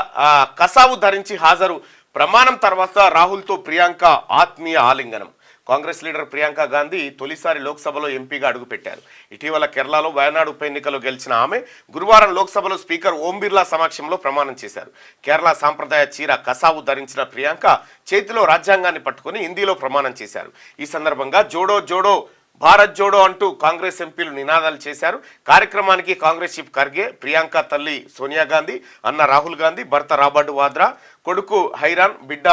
కసావు ధరించి హాజరు. ప్రమాణం తర్వాత రాహుల్తో ప్రియాంక ఆత్మీయ ఆలింగనం. కాంగ్రెస్ లీడర్ ప్రియాంక గాంధీ తొలిసారి లోక్సభలో ఎంపీగా అడుగుపెట్టారు. ఇటీవల కేరళలో వయనాడు ఉప ఎన్నికలో గెలిచిన ఆమె గురువారం లోక్సభలో స్పీకర్ ఓం బిర్లా సమక్షంలో ప్రమాణం చేశారు. కేరళ సాంప్రదాయ చీర కసావు ధరించిన ప్రియాంక చేతిలో రాజ్యాంగాన్ని పట్టుకుని హిందీలో ప్రమాణం చేశారు. ఈ సందర్భంగా జోడో జోడో భారత్ జోడో అంటూ కాంగ్రెస్ ఎంపీలు నినాదాలు చేశారు. కార్యక్రమానికి కాంగ్రెస్ చీఫ్ ఖర్గే, ప్రియాంక తల్లి సోనియా గాంధీ, అన్న రాహుల్ గాంధీ, భర్త రాబర్ట్ వాద్రా, కొడుకు హైరాన్, బిడ్డ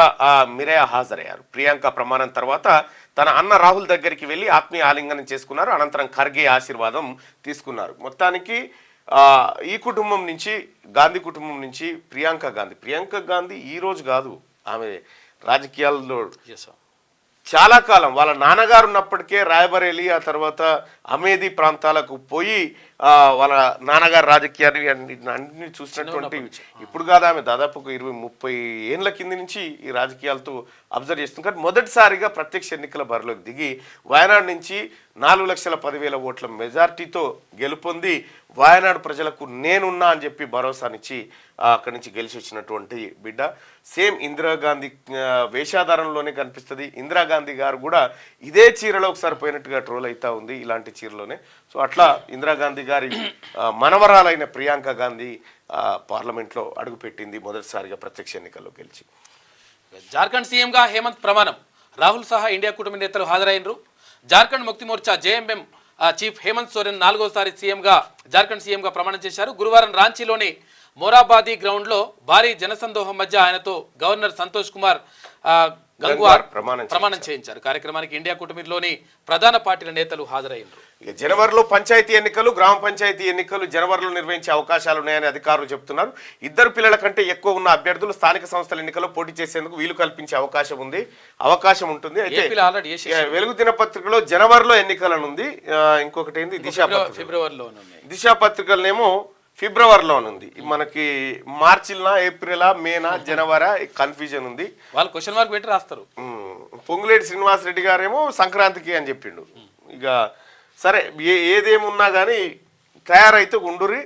మిరయా హాజరయ్యారు. ప్రియాంక ప్రమాణం తర్వాత తన అన్న రాహుల్ దగ్గరికి వెళ్ళి ఆత్మీయ ఆలింగనం చేసుకున్నారు. అనంతరం ఖర్గే ఆశీర్వాదం తీసుకున్నారు. మొత్తానికి ఈ కుటుంబం నుంచి, గాంధీ కుటుంబం నుంచి ప్రియాంక గాంధీ ఈ రోజు కాదు, ఆమె రాజకీయాల్లో చాలా కాలం వాళ్ళ నాన్నగారు ఉన్నప్పటికే రాయబరేలి, ఆ తర్వాత అమేధీ ప్రాంతాలకు పోయి వాళ్ళ నాన్నగారు రాజకీయాన్ని అన్నింటినీ చూసినటువంటి, ఇప్పుడు కాదు ఆమె దాదాపు 20-30 ఏళ్ళ కింది నుంచి ఈ రాజకీయాలతో అబ్జర్వ్ చేస్తుంది. కానీ మొదటిసారిగా ప్రత్యక్ష ఎన్నికల బరిలోకి దిగి వయనాడు నుంచి 4,10,000 ఓట్ల మెజార్టీతో గెలుపొంది వయనాడు ప్రజలకు నేనున్నా అని చెప్పి భరోసానిచ్చి అక్కడి నుంచి గెలిచి వచ్చినటువంటి బిడ్డ. సేమ్ ఇందిరాగాంధీ వేషాధారంలోనే కనిపిస్తుంది. ఇందిరాగాంధీ గారు కూడా ఇదే చీరలో ఒకసారి పోయినట్టుగా ట్రోల్ అవుతా ఉంది, ఇలాంటి చీరలోనే. సో అట్లా ఇందిరాగాంధీ గారి మనవరాలైన ప్రియాంక గాంధీ పార్లమెంట్లో అడుగుపెట్టింది మొదటిసారిగా ప్రత్యక్ష ఎన్నికల్లో గెలిచి. జార్ఖండ్ సీఎంగా హేమంత్ ప్రమాణం. రాహుల్ సహా ఇండియా కూటమి నేతలు హాజరైనరు. జార్ఖండ్ ముక్తి మోర్చా జేఎంఎం చీఫ్ హేమంత్ సోరెన్ 4వసారి జార్ఖండ్ సీఎంగా ప్రమాణం చేశారు. గురువారం రాంచీలోని మోరాబాదీ గ్రౌండ్లో భారీ జనసందోహం మధ్య ఆయనతో గవర్నర్ సంతోష్ కుమార్ గంగ్వార్ ప్రమాణం చేయించారు. కార్యక్రమానికి ఇండియా కూటమిలోని ప్రధాన పార్టీల నేతలు హాజరయ్యారు. జనవరిలో పంచాయతీ ఎన్నికలు, గ్రామ పంచాయతీ ఎన్నికలు జనవరిలో నిర్వహించే అవకాశాలు ఉన్నాయని అధికారులు చెబుతున్నారు. 2 పిల్లల కంటే ఎక్కువ ఉన్న అభ్యర్థులు స్థానిక సంస్థల ఎన్నికల్లో పోటీ చేసేందుకు వీలు కల్పించే అవకాశం ఉంటుంది. అయితే వెలుగు దినపత్రికలో జనవరిలో ఎన్నికలనుంది. ఇంకొకటి ఏంది దిశా పత్రికలనేమో ఫిబ్రవరిలోనుంది. మనకి మార్చిలా, ఏప్రిలా, మేనా, జనవరి కన్ఫ్యూజన్ ఉంది. వాళ్ళు క్వశ్చన్ మార్క్ పెట్టి రాస్తారు. పొంగులేటి శ్రీనివాసరెడ్డి గారేమో సంక్రాంతికి అని చెప్పిండు. ఇక సరే ఏదేమున్నా కానీ తయారైతే ఉండురి.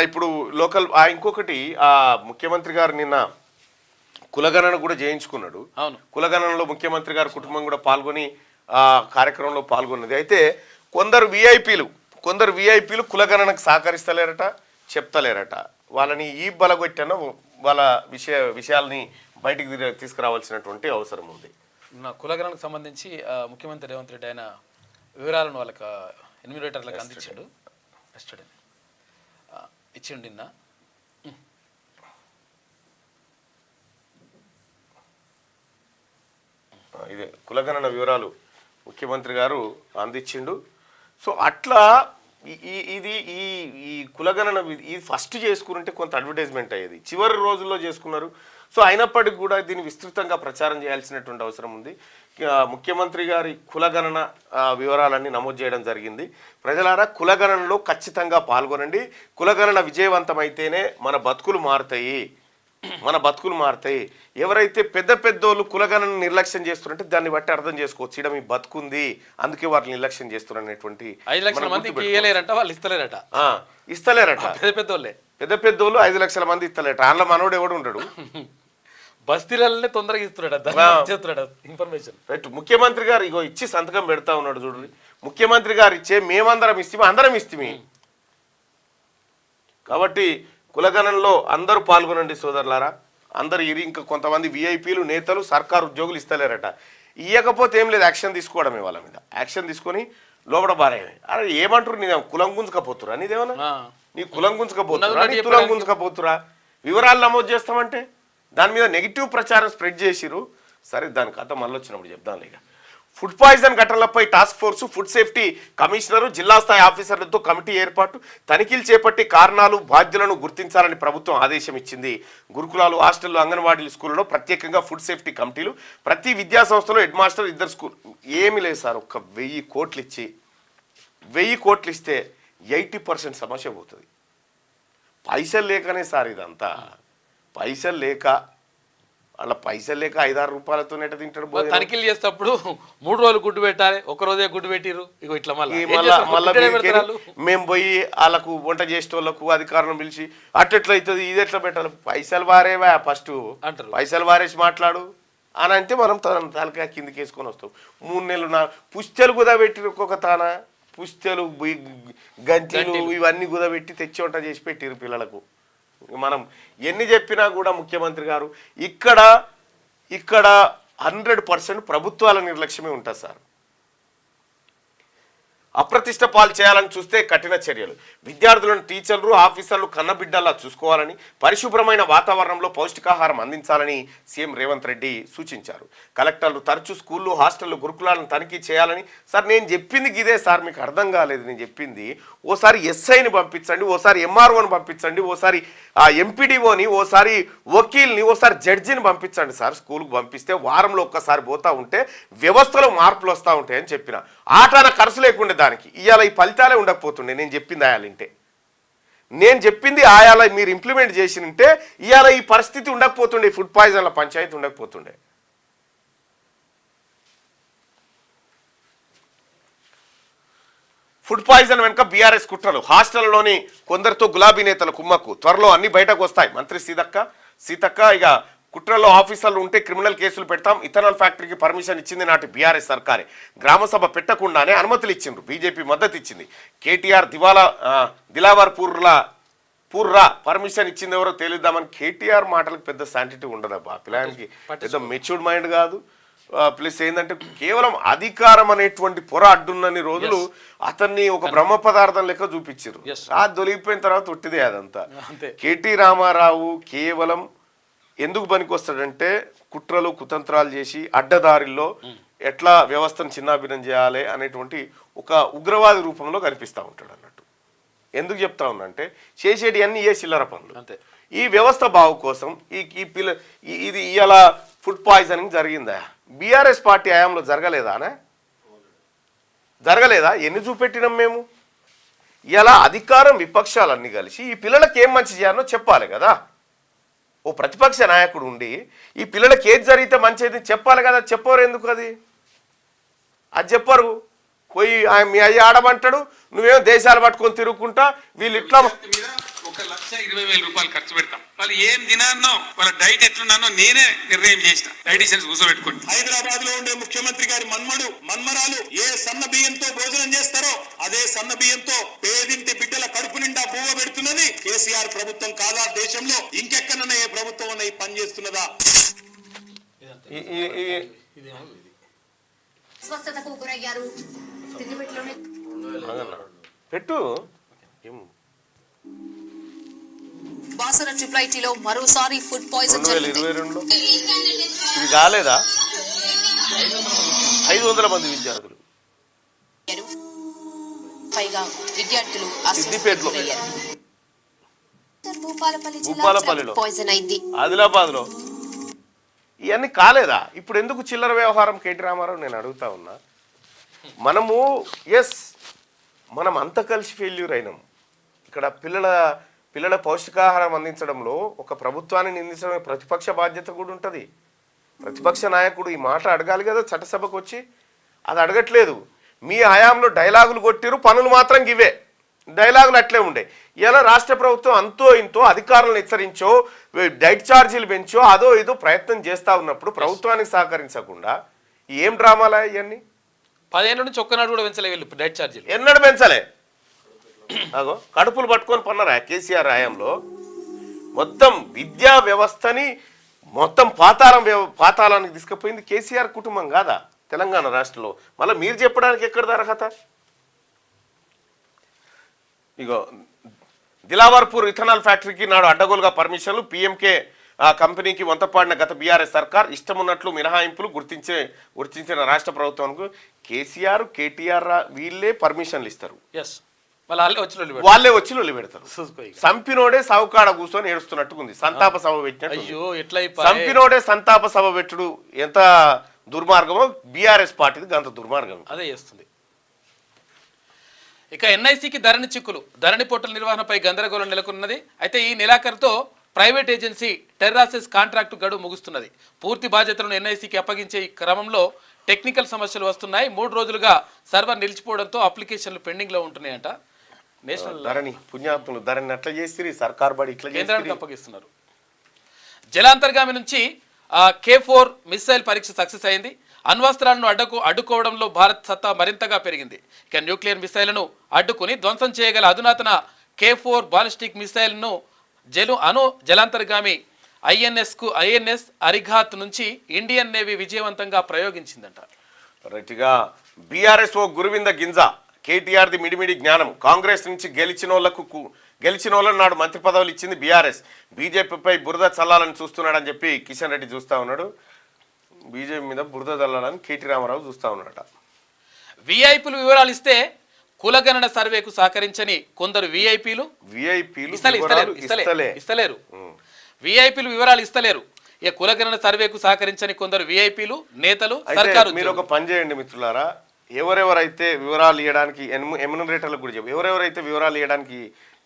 ఇప్పుడు లోకల్ ఇంకొకటి ముఖ్యమంత్రి గారు నిన్న కులగణన కూడా చేయించుకున్నాడు. కులగణనలో ముఖ్యమంత్రి గారి కుటుంబం కూడా పాల్గొని కార్యక్రమంలో పాల్గొన్నది. అయితే కొందరు విఐపీలు కులగణనకు సహకరిస్తలేరట, చెప్తలేరట. వాళ్ళని ఈ బలగొట్టన వాళ్ళ విషయాల్ని బయటికి తీసుకురావాల్సినటువంటి అవసరం ఉంది. కులగణనకు సంబంధించి ముఖ్యమంత్రి రేవంత్ రెడ్డి ఆయన వివరాలను వాళ్ళకి ఎన్యూమరేటర్లకు అందించాడు. ఇచ్చిండు నిన్న. ఇదే కులగణన వివరాలు ముఖ్యమంత్రి గారు అందించిండు. సో అట్లా ఈ కులగణన ఇది ఫస్ట్ చేసుకుంటే కొంత అడ్వర్టైజ్మెంట్ అయ్యేది, చివరి రోజుల్లో చేసుకున్నారు. సో అయినప్పటికీ కూడా దీన్ని విస్తృతంగా ప్రచారం చేయాల్సినటువంటి అవసరం ఉంది. ముఖ్యమంత్రి గారి కులగణన వివరాలన్నీ నమోదు చేయడం జరిగింది. ప్రజలారా కులగణనలో ఖచ్చితంగా పాల్గొనండి. కులగణన విజయవంతమైతేనే మన బతుకులు మారుతాయి. ఎవరైతే పెద్దోళ్ళు కులగణన నిర్లక్ష్యం చేస్తున్నారంటే దాన్ని బట్టి అర్థం చేసుకోవచ్చు, ఇక్కడ మీ బతుకుంది అందుకే వారిని నిర్లక్ష్యం చేస్తున్నారు అనేటువంటి. 5 లక్షల మందికి వాళ్ళు ఇస్తలేరట. పెద్దోళ్ళు 5 లక్షల మంది ఇస్తలేరట. అందులో మనోడు ఎవడు ఉండడు, బస్తీలనే తొందరగా ఇస్తున్నాడు ఇన్ఫర్మేషన్. రైట్. ముఖ్యమంత్రి గారు ఇగో ఇచ్చి సంతకం పెడతా ఉన్నాడు చూడండి. ముఖ్యమంత్రి గారు ఇచ్చే మేమందరం ఇస్తామే. కాబట్టి కులగణనలో అందరూ పాల్గొనండి సోదరులారా. అందరు ఇంకా కొంతమంది విఐపీలు, నేతలు, సర్కారు ఉద్యోగులు ఇస్తలేరట. ఇవ్వకపోతే ఏం లేదు, యాక్షన్ తీసుకోవడమే. వాళ్ళ మీద యాక్షన్ తీసుకొని లోపల బారేమే. అరే ఏమంటారు, నీ కులం గుంజుకపోతురా, నీదేమన్నా నీ కులం గుంజుకపోతురా, నీ తులం గుంజుకపోతురా, వివరాలు నమోదు చేస్తామంటే దాని మీద నెగిటివ్ ప్రచారం స్ప్రెడ్ చేసిరు. సరే దాని కథ మళ్ళీ వచ్చినప్పుడు చెప్దాం. ఇక ఫుడ్ పాయిజన్ ఘటనలపై task force, food safety commissioner, జిల్లా స్థాయి ఆఫీసర్లతో కమిటీ ఏర్పాటు, తనిఖీలు చేపట్టి కారణాలు, బాధ్యులను గుర్తించాలని ప్రభుత్వం ఆదేశం ఇచ్చింది. గురుకులాలు, హాస్టళ్లు, అంగన్వాడీ స్కూళ్ళలో ప్రత్యేకంగా ఫుడ్ సేఫ్టీ కమిటీలు, ప్రతి విద్యా సంస్థలో హెడ్ మాస్టర్, 2 స్కూల్. ఏమీ లేదు సార్, ఒక 1000 కోట్లు ఇచ్చి 1000 కోట్లు ఇస్తే 80% సమస్య పోతుంది. పైసలు లేకనే సార్ ఇదంతా, పైసలు లేక అలా పైసలు లేక 5-6 రూపాయలతో నెట తింటాడు. తనిఖీలు చేసేటప్పుడు 3 రోజులు గుడ్డు పెట్టాలి, ఒక రోజే గుడ్డు పెట్టిరు. ఇగో ఇట్లా మళ్ళీ మేము పోయి వాళ్ళకు వంట చేసేటోళ్ళకు అధికారులను పిలిచి అట్టెట్లా అవుతుంది, ఇది ఎట్లా పెట్టాలి, పైసలు వారేవా ఫస్ట్ అంటారు, పైసలు వారేసి మాట్లాడు అని అంటే మనం తలకాయ కిందికి వేసుకొని వస్తాం. 3 నెలలు పుస్తెలు కుదబెట్టిరు, ఒక్కొక్క తాన పుస్తెలు, గంటలు ఇవన్నీ కుదబెట్టి తెచ్చి వంట చేసి పెట్టిరు పిల్లలకు. మనం ఎన్ని చెప్పినా కూడా ముఖ్యమంత్రి గారు ఇక్కడ 100% ప్రభుత్వాల నిర్లక్ష్యమే ఉంటుంది సార్. అప్రతిష్ట పాలు చేయాలని చూస్తే కఠిన చర్యలు. విద్యార్థులను టీచర్లు, ఆఫీసర్లు కన్నబిడ్డల్లా చూసుకోవాలని, పరిశుభ్రమైన వాతావరణంలో పౌష్టికాహారం అందించాలని సీఎం రేవంత్ రెడ్డి సూచించారు. కలెక్టర్లు తరచూ స్కూళ్ళు, హాస్టళ్లు, గురుకులాలను తనిఖీ చేయాలని. సార్ నేను చెప్పింది ఇదే సార్, మీకు అర్థం కాలేదు. నేను చెప్పింది ఓసారి ఎస్ఐని పంపించండి, ఓసారి ఎంఆర్ఓని పంపించండి, ఓసారి ఎంపీడీఓని, ఓసారి వకీల్ని, ఓసారి జడ్జిని పంపించండి సార్. స్కూల్కి పంపిస్తే వారంలో ఒక్కసారి పోతూ ఉంటే వ్యవస్థలో మార్పులు వస్తూ ఉంటాయని చెప్పిన. ఆటాన ఖర్చు లేకుండా దానికి ఇవాళ ఈ ఫలితాలే ఉండకపోతుండే. నేను చెప్పింది ఆయాలంటే, నేను చెప్పింది ఆయాల మీరు ఇంప్లిమెంట్ చేసినంటే ఇవాళ ఈ పరిస్థితి ఉండకపోతుండే, ఫుడ్ పాయిజన్ల పంచాయతీ ఉండకపోతుండే. ఫుడ్ పాయిజన్ వెనుక బీఆర్ఎస్ కుట్రలు, హాస్టల్లోని కొందరితో గులాబీ నేతల కుమ్మక్కు, త్వరలో అన్ని బయటకు వస్తాయి. మంత్రి సీతక్క ఇక కుట్రలో ఆఫీసర్లు ఉంటే క్రిమినల్ కేసులు పెడతాం. ఇథనాల్ ఫ్యాక్టరీకి పర్మిషన్ ఇచ్చింది నాటి బీఆర్ఎస్ సర్కారే. గ్రామసభ పెట్టకుండానే అనుమతులు ఇచ్చిండ్రు, బీజేపీ మద్దతు ఇచ్చింది. కేటీఆర్ దిలావర్ పూర్రా పర్మిషన్ ఇచ్చింది ఎవరో తేలిద్దామని. కేటీఆర్ మాటలకు పెద్ద శాంటిటీ ఉండదబ్బా, పిల్లానికి పెద్ద మెచ్యూర్డ్ మైండ్ కాదు. ప్లస్ ఏంటంటే కేవలం అధికారం అనేటువంటి పొర అడ్డున్నన్ని రోజులు అతన్ని ఒక బ్రహ్మ పదార్థం లెక్క చూపించారు. ఆ దొరికిపోయిన తర్వాత ఒట్టిదే అదంతా. కేటీ రామారావు కేవలం ఎందుకు పనికొస్తాడంటే కుట్రలు, కుతంత్రాలు చేసి అడ్డదారిలో ఎట్లా వ్యవస్థను చిన్నాభిన్నం చేయాలి అనేటువంటి ఒక ఉగ్రవాది రూపంలో కనిపిస్తూ ఉంటాడు అన్నట్టు. ఎందుకు చెప్తా ఉన్నా చేసేటి అన్ని ఏ చిల్లర పనులు. ఈ వ్యవస్థ బాగు కోసం ఇది ఇలా ఫుడ్ పాయిజనింగ్ జరిగిందా? బీఆర్ఎస్ పార్టీ హయాంలో జరగలేదా? ఎన్ని చూపెట్టినాం మేము? ఇలా అధికారం, విపక్షాలన్నీ కలిసి ఈ పిల్లలకి ఏం మంచి చేయాలో చెప్పాలి కదా. ఓ ప్రతిపక్ష నాయకుడు ఉండి ఈ పిల్లలకి ఏది జరిగితే మంచిది చెప్పాలి కదా. చెప్పరు ఎందుకు? అది చెప్పరు. పోయి మీ అయ్య ఆడమంటాడు, నువ్వేమో దేశాలు పట్టుకొని తిరుగుకుంటా వీళ్ళు ఇట్లా 1,20,000 ఖర్చు పెడతాం. వాళ్ళు ఏం తినానో, వాళ్ళ డైట్ ఎట్లున్నానో నేనే నిర్ణయం చేసిన. డైటీషియన్స్ కూర్చోబెట్టుకోండి. హైదరాబాద్ లో ఉండే ముఖ్యమంత్రి గారి మన్మరాలు ఏ సన్న బియ్యంతో భోజనం చేస్తారో అదే సన్న బియ్యంతో పేదింటి బిడ్డల కడుపు నిండా బువ్వ పెడుతున్నది కేసీఆర్ ప్రభుత్వం కాదా? దేశంలో ఇంకెక్కడన్నా ఏ ప్రభుత్వం అన్న ఈ పని చేస్తున్నదా? పెట్టు. బాసర ట్రిపుల్ ఐటీలో మరోసారి ఫుడ్ పాయిజన్ 2022లో ఇది కాలేదా? 500 మంది విద్యార్థులు, పైగా విద్యార్థులు సిద్దిపేటలో, భూపాలపల్లిలో పాయిజన్ అయింది, ఆదిలాబాద్లో. ఇవన్నీ కాలేదా? ఇప్పుడు ఎందుకు చిల్లర వ్యవహారం? కేటీ రామారావు నేను అడుగుతా ఉన్నా. మనం అంతా కలిసి ఫెయిల్యూర్ అయినాం. ఇక్కడ పిల్లల పౌష్టికాహారం అందించడంలో ఒక ప్రభుత్వాన్ని నిందించడం ప్రతిపక్ష బాధ్యత కూడా ఉంటుంది. ప్రతిపక్ష నాయకుడు ఈ మాట అడగాలి కదా చట్టసభకు వచ్చి. అది అడగట్లేదు. మీ హయాంలో డైలాగులు కొట్టిరు, పనులు మాత్రం ఇవే. డైలాగులు అట్లే ఉండే. ఇలా రాష్ట్ర ప్రభుత్వం అంతో ఇంతో అధికారులను హెచ్చరించో, డైట్ ఛార్జీలు పెంచో, అదో ఇదో ప్రయత్నం చేస్తూ ఉన్నప్పుడు ప్రభుత్వానికి సహకరించకుండా ఏం డ్రామాలా ఇవన్నీ? 10 ఏళ్ళ నుంచి ఒక్కనాడు కూడా పెంచలే వీళ్ళు డైట్ ఛార్జీలు. ఎన్నడూ పెంచలే. అగో కడుపులు పట్టుకొని పన్నారా కేసీఆర్ హయాంలో? మొత్తం విద్యా వ్యవస్థని మొత్తం పాతాళానికి తీసుకుపోయింది కేసీఆర్ కుటుంబం కాదా తెలంగాణ రాష్ట్రంలో? మళ్ళీ మీరు చెప్పడానికి ఎక్కడిది అర్హత? ఇగో దిలావర్పూర్ ఇథనాల్ ఫ్యాక్టరీకి నాడు అడ్డగోలుగా పర్మిషన్లు, పీఎంకే కంపెనీకి వంతపాడిన గత బీఆర్ఎస్ సర్కార్, ఇష్టమున్నట్లు మినహాయింపులు గుర్తించిన రాష్ట్ర ప్రభుత్వానికి కేసీఆర్, కేటీఆర్ వీళ్ళే పర్మిషన్లు ఇస్తారు, వాళ్ళే వచ్చి లొల్లి పెడతారు. సంపినోడే సావుకాడ కూర్చొని ఏడుస్తున్నట్టుగా ఉంది. సంతాప సభ పెట్టినట్టు సంపినోడే సంతాప సభ పెట్టుడు ఎంత దుర్మార్గమో బీఆర్ఎస్ పార్టీది అంత దుర్మార్గం అదే చేస్తుంది. ఇక ఎన్ఐసికి ధరణి చిక్కులు, ధరణి పోర్టల్ నిర్వహణపై గందరగోళం నెలకొన్నది. అయితే ఈ నెలాఖరుతో ప్రైవేట్ ఏజెన్సీ టెర్రాసెస్ కాంట్రాక్టు గడువు ముగుస్తున్నది. పూర్తి బాధ్యతలను ఎన్ఐసికి అప్పగించే ఈ క్రమంలో టెక్నికల్ సమస్యలు వస్తున్నాయి. 3 రోజులుగా సర్వర్ నిలిచిపోవడంతో అప్లికేషన్లు పెండింగ్ లో ఉంటున్నాయంట. నేషనల్ ధరణి పుణ్యాత్ములు ధరణి అట్లా చేసి సర్కార్ బడి ఇట్లా కేంద్రానికి అప్పగిస్తున్నారు. జలాంతర్గామి నుంచి K4 మిసైల్ పరీక్ష సక్సెస్ అయింది. అణ్వస్త్రాలను అడ్డుకోవడంలో భారత్ సత్తా మరింతగా పెరిగింది. ఇక న్యూక్లియర్ మిసైళ్లను అడ్డుకుని ధ్వంసం చేయగల అధునాతన K4 బాలిస్టిక్ మిసైల్ను జలాంతర్గామి ఐఎన్ఎస్ అరిఘాత్ నుంచి ఇండియన్ నేవీ విజయవంతంగా ప్రయోగించిందంట. రైట్గా బీఆర్ఎస్ ఓ గురువింద గింజ, కేటీఆర్ది మిడిమిడి జ్ఞానం, కాంగ్రెస్ నుంచి గెలిచిన వాళ్ళను నాడు మంత్రి పదవులు ఇచ్చింది బీఆర్ఎస్, బీజేపీపై బురద చల్లాలని చూస్తున్నాడని చెప్పి కిషన్ రెడ్డి చూస్తూ ఉన్నాడు. బీజేపీ మీద బురద చల్లాలని కేటీ రామారావు చూస్తూ ఉన్నాడట. విఐపీలు వివరాలు ఇస్తే కులగణన సర్వేకు సహకరించని కొందరు విఐపీలు ఇస్తలేరు. విఐపీలు వివరాలు ఇస్తలేరు. ఇక కులగణన సర్వేకు సహకరించని కొందరు విఐపీలు, నేతలు, సర్కారు. మీరు ఒక పని చేయండి మిత్రులారా, ఎవరెవరైతే వివరాలు ఇవ్వడానికి ఎమ్యూనరేటర్లకు కూడా చెప్పు, ఎవరెవరైతే వివరాలు ఇవ్వడానికి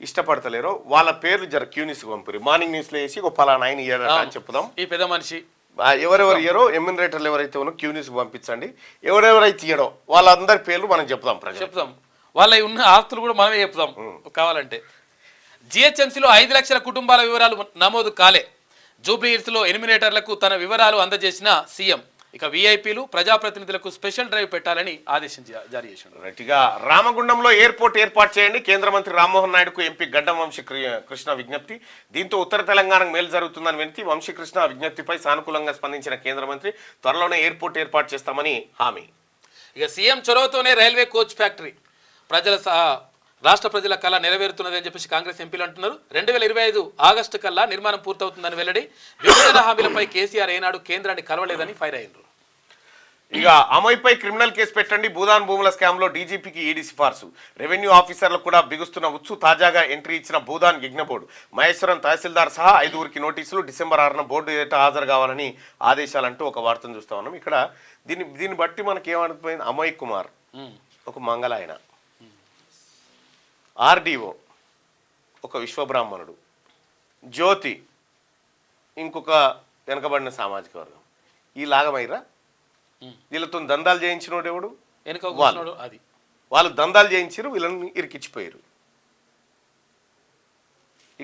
ఇష్టపడతలేరో వాళ్ళ పేర్లు జర క్యూనిస్ పంపిరు. మార్నింగ్ న్యూస్ లో వేసి ఒక పలానా ఆయన ఇయ్యాడట అని చెప్దాం. ఈ పెద్ద మనిషి ఎవరెవరు ఇయ్యరో ఎమ్యూనరేటర్లు ఎవరైతే ఉన్నో క్యూనిస్ పంపించండి. ఎవరెవరైతే ఇయ్యడో వాళ్ళందరి పేర్లు మనం చెప్దాం. వాళ్ళ ఉన్న ఆస్తులు కూడా మనమే చెప్తాం కావాలంటే. జిహెచ్ఎంసీలో 5 లక్షల కుటుంబాల వివరాలు నమోదు కాలే. జూబ్లీ హిల్స్ లో ఎలిమినేటర్లకు తన వివరాలు అందజేసిన సీఎం. ఇక విఐపీలు, ప్రజాప్రతినిధులకు స్పెషల్ డ్రైవ్ పెట్టాలని ఆదేశం జారీ చేశారు. రైట్గా రామగుండంలో ఎయిర్పోర్ట్ ఏర్పాటు చేయండి, కేంద్ర మంత్రి రామ్మోహన్ నాయుడుకు ఎంపీ గడ్డం వంశీకృష్ణ విజ్ఞప్తి. దీంతో ఉత్తర తెలంగాణకు మేలు జరుగుతుందని వినతి. వంశీకృష్ణ విజ్ఞప్తిపై సానుకూలంగా స్పందించిన కేంద్ర మంత్రి త్వరలోనే ఎయిర్పోర్ట్ ఏర్పాటు చేస్తామని హామీ. ఇక సీఎం చొరవతోనే రైల్వే కోచ్ ఫ్యాక్టరీ రాష్ట్ర ప్రజల కళ నెరవేరుతున్నది అని చెప్పేసి కాంగ్రెస్ ఎంపీలు అంటున్నారు. 2025 ఆగస్టు కల్లా నిర్మాణం పూర్తవుతుందని వెల్లడి. విభజన హామీలపై కేసీఆర్ ఏనాడు కేంద్రాన్ని కలవలేదని ఫైర్ అయ్యారు. ఇక అమోయ్పై క్రిమినల్ కేసు పెట్టండి, భూదాన్ భూముల స్కామ్ లో డీజీపీకి ఈడీ సిఫార్సు. రెవెన్యూ ఆఫీసర్లకు కూడా బిగుస్తున్న ఉచ్చు. తాజాగా ఎంట్రీ ఇచ్చిన భూదాన్ యజ్ఞ బోర్డు, మహేశ్వరం తహసీల్దార్ సహా 5గురికి నోటీసులు. డిసెంబర్ 6న బోర్డు ఎదుట హాజరు కావాలని ఆదేశాలంటూ ఒక వార్తను చూస్తా ఉన్నాం. ఇక్కడ దీన్ని బట్టి మనకి ఏమనిపోయింది, అమోయ్ కుమార్ ఒక మంగళ ఆయన, ఆర్డీఓ ఒక విశ్వబ్రాహ్మణుడు, జ్యోతి ఇంకొక వెనకబడిన సామాజిక వర్గం, ఈ లాగమైరా వీళ్ళతో దందాలు చేయించినోడు ఎవడు, వాళ్ళు దందాలు చేయించారు, వీళ్ళని ఇరికిచ్చిపోయారు.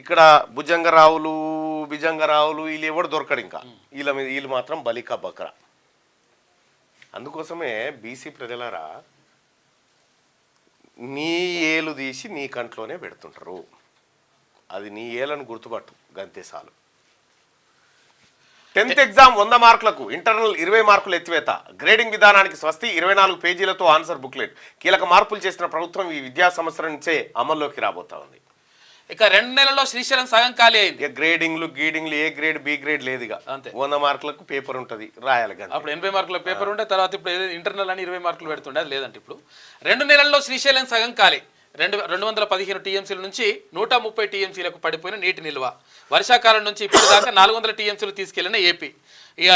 ఇక్కడ భుజంగరావులు బిజంగరావులు వీళ్ళు ఎవడు దొరకడు. ఇంకా వీళ్ళు మాత్రం బలికా బక్రా. అందుకోసమే బీసీ ప్రజలారా నీ ఏలు తీసి నీ కంట్లోనే పెడుతుంటారు. అది నీ ఏలను గుర్తుపట్టు, గంతేసాలు. 10th ఎగ్జామ్ 100 మార్కులకు, ఇంటర్నల్ 20 మార్కులు ఎత్తివేత. గ్రేడింగ్ విధానానికి స్వస్తి, 24 పేజీలతో ఆన్సర్ బుక్లెట్. కీలక మార్పులు చేసిన ప్రభుత్వం ఈ విద్యా సంవత్సరం నుంచే అమల్లోకి రాబోతా ఉంది. ఇక 2 నెలల్లో శ్రీశైలం సగం ఖాళీ అయింది. గ్రేడింగ్లు ఏ గ్రేడ్ బి గ్రేడ్ లేదు. ఇక 100 మార్కులకు పేపర్ ఉంటుంది, రాయాలి. అప్పుడు 80 మార్కుల పేపర్ ఉంటే తర్వాత ఇప్పుడు ఇంటర్నల్ అని 20 మార్కులు పెడుతుండే, అది లేదంటే ఇప్పుడు 2 నెలల్లో శ్రీశైలం సగం ఖాళీ. 215 టీఎంసీల నుంచి 130 టీఎంసీలకు పడిపోయిన నీటి నిల్వ. వర్షాకాలం నుంచి ఇప్పుడు దాకా 400 టీఎంసీలు తీసుకెళ్లిన ఏపీ. ఇక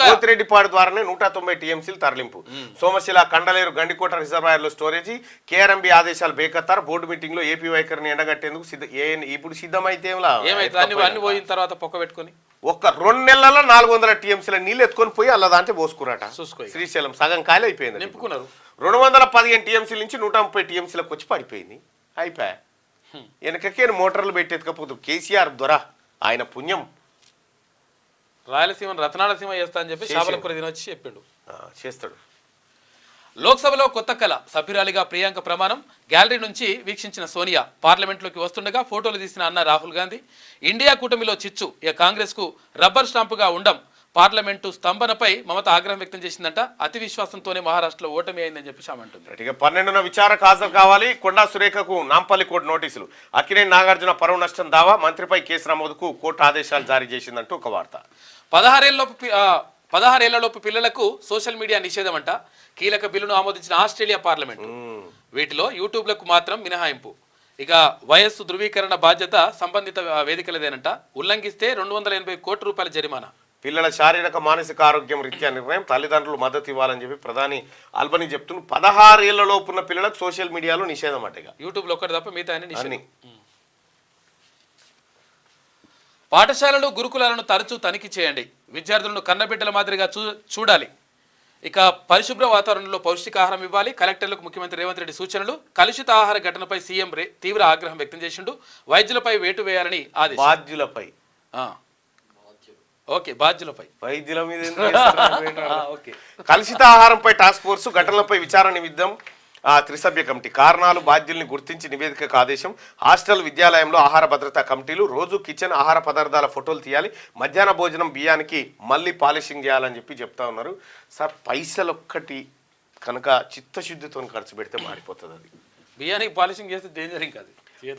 పోతిరెడ్డిపాడు ద్వారానే 190 టీఎంసీలు తరలింపు. సోమశిల, కండలేరు, గండికోట రిజర్వాయర్లో స్టోరేజీ. కేఆర్ఎంబీ ఆదేశాలు బేఖతారు. బోర్డు మీటింగ్ లో ఏపీ వైఖరిని ఎండగట్టేందుకు ఇప్పుడు సిద్ధమైతే అన్ని పోయిన తర్వాత పొక్క పెట్టుకుని ఒక్క 2 నెలల్లో 400 టీఎంసీల నీళ్ళు ఎత్తుకొని పోయి అలా దాంట్లో పోసుకురాట. శ్రీశైలం సగం ఖాళీ అయిపోయింది, నింపుకున్నారు. 215 టీఎంసీల నుంచి 130 టీఎంసీలకు వచ్చి పడిపోయింది. అయిపోయా వెనకకే మోటార్లు పెట్టి ఎత్తుకపోతు. కేసీఆర్ ద్వారా ఆయన పుణ్యం. రాయలసీమ రత్నాలసీమ చేస్తా అని చెప్పి శాపలపుర దినొచ్చి చెప్పిండు, చేస్తాడు. లోక్సభలో కొత్త కళ, సభ్యురాలిగా ప్రియాంక ప్రమాణం. గ్యాలరీ నుంచి వీక్షించిన సోనియా పార్లమెంట్లోకి వస్తుండగా ఫోటోలు తీసిన అన్న రాహుల్ గాంధీ. ఇండియా కూటమిలో చిచ్చు, ఇక కాంగ్రెస్ కు రబ్బర్ స్టాంపుగా ఉండం. పార్లమెంటు స్తంభనపై మమత ఆగ్రహం వ్యక్తం చేసిందంట. అతి విశ్వాసంతోనే మహారాష్ట్రలో ఓటమి అయిందని చెప్పేసి ఆమె అంటుంది. ఇక 12న విచారణకు హాజరు కావాలి. కొండా సురేఖకు నాంపల్లి కోర్టు నోటీసులు. అక్కినేని నాగార్జున పరువు నష్టం దావా, మంత్రిపై కేసు నమోదుకు కోర్టు ఆదేశాలు జారీ చేసిందంటూ ఒక వార్త. 16 ఏళ్లలోపు పిల్లలకు సోషల్ మీడియా నిషేధం అంట. కీలక బిల్లును ఆమోదించిన ఆస్ట్రేలియా పార్లమెంటు. వీటిలో యూట్యూబ్లకు మాత్రం మినహాయింపు. ఇక వయస్సు ధృవీకరణ బాధ్యత సంబంధిత వేదికలదేనంట. ఉల్లంఘిస్తే 280 కోట్ల రూపాయల జరిమానా. పిల్లల శారీరక మానసిక ఆరోగ్యం రీత్యా నిర్ణయం, తల్లిదండ్రులు మద్దతు ఇవ్వాలని చెప్పి ప్రధాని ఆల్బనీ చెప్తున్నారు. 16 ఏళ్లలోపు ఉన్న పిల్లలకు సోషల్ మీడియాలో నిషేధం అట్టగా. యూట్యూబ్లో ఒకటి తప్ప మిగతా నిషేధం. పాఠశాలలు గురుకులాలను తరచూ తనిఖీ చేయండి. విద్యార్థులను కన్నబిడ్డల మాదిరిగా చూడాలి. ఇక పరిశుభ్ర వాతావరణంలో పౌష్టికాహారం ఇవ్వాలి. కలెక్టర్లకు ముఖ్యమంత్రి రేవంత్ రెడ్డి సూచనలు. కలుషిత ఆహార ఘటనపై సీఎం తీవ్ర ఆగ్రహం వ్యక్తం చేసిండు. వైద్యులపై వేటు వేయాలని ఆదేశం. బాధ్యులపై బాధ్యులపై వైద్యుల మీద కలుషిత ఆహారంపై టాస్క్ ఫోర్స్ ఘటనలపై విచారణ నిమిత్తం త్రిసభ్య కమిటీ. కారణాలు బాధ్యుల్ని గుర్తించి నివేదికకు ఆదేశం. హాస్టల్ విద్యాలయంలో ఆహార భద్రతా కమిటీలు రోజు కిచెన్ ఆహార పదార్థాల ఫోటోలు తీయాలి. మధ్యాహ్న భోజనం బియ్యానికి మళ్ళీ పాలిషింగ్ చేయాలని చెప్పి చెప్తా ఉన్నారు. సార్ పైసలు ఒక్కటి కనుక చిత్తశుద్ధితో ఖర్చు పెడితే మారిపోతుంది. అది బియ్యానికి పాలిషింగ్ చేస్తే డేంజర్ ఇంకా.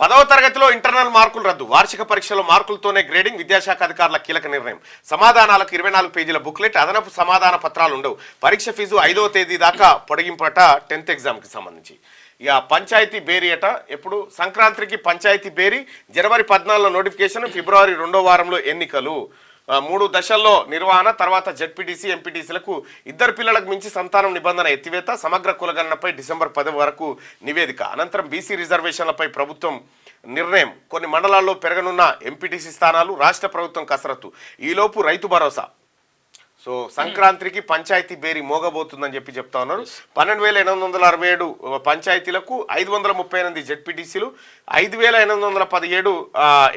10వ తరగతిలో ఇంటర్నల్ మార్కులు రద్దు. వార్షిక పరీక్షలో మార్కులతోనే గ్రేడింగ్. విద్యాశాఖ అధికారుల కీలక నిర్ణయం. సమాధానాలకు 24 పేజీల బుక్లెట్, అదనపు సమాధాన పత్రాలు ఉండవు. పరీక్ష ఫీజు 5వ తేదీ దాకా పొడిగింపట 10th ఎగ్జామ్కి సంబంధించి. ఇక పంచాయతీ బేరీ అట. ఎప్పుడు సంక్రాంతికి పంచాయతీ బేరీ. జనవరి 14 నోటిఫికేషన్, ఫిబ్రవరి 2వ వారంలో ఎన్నికలు. 3 దశల్లో నిర్వహణ. తర్వాత జెడ్పీటీసీ ఎంపీటీసీలకు 2 పిల్లలకు మించి సంతానం నిబంధన ఎత్తివేత. సమగ్ర కులగణనపై డిసెంబర్ 10 వరకు నివేదిక. అనంతరం బీసీ రిజర్వేషన్లపై ప్రభుత్వం నిర్ణయం. కొన్ని మండలాల్లో పెరగనున్న ఎంపీటీసీ స్థానాలు. రాష్ట్ర ప్రభుత్వం కసరత్తు. ఈలోపు రైతు భరోసా. సో సంక్రాంతికి పంచాయతీ బేరీ మోగబోతుందని చెప్పి చెప్తా ఉన్నారు. 12,867 పంచాయతీలకు 538 జెడ్పీటీసీలు, 5,817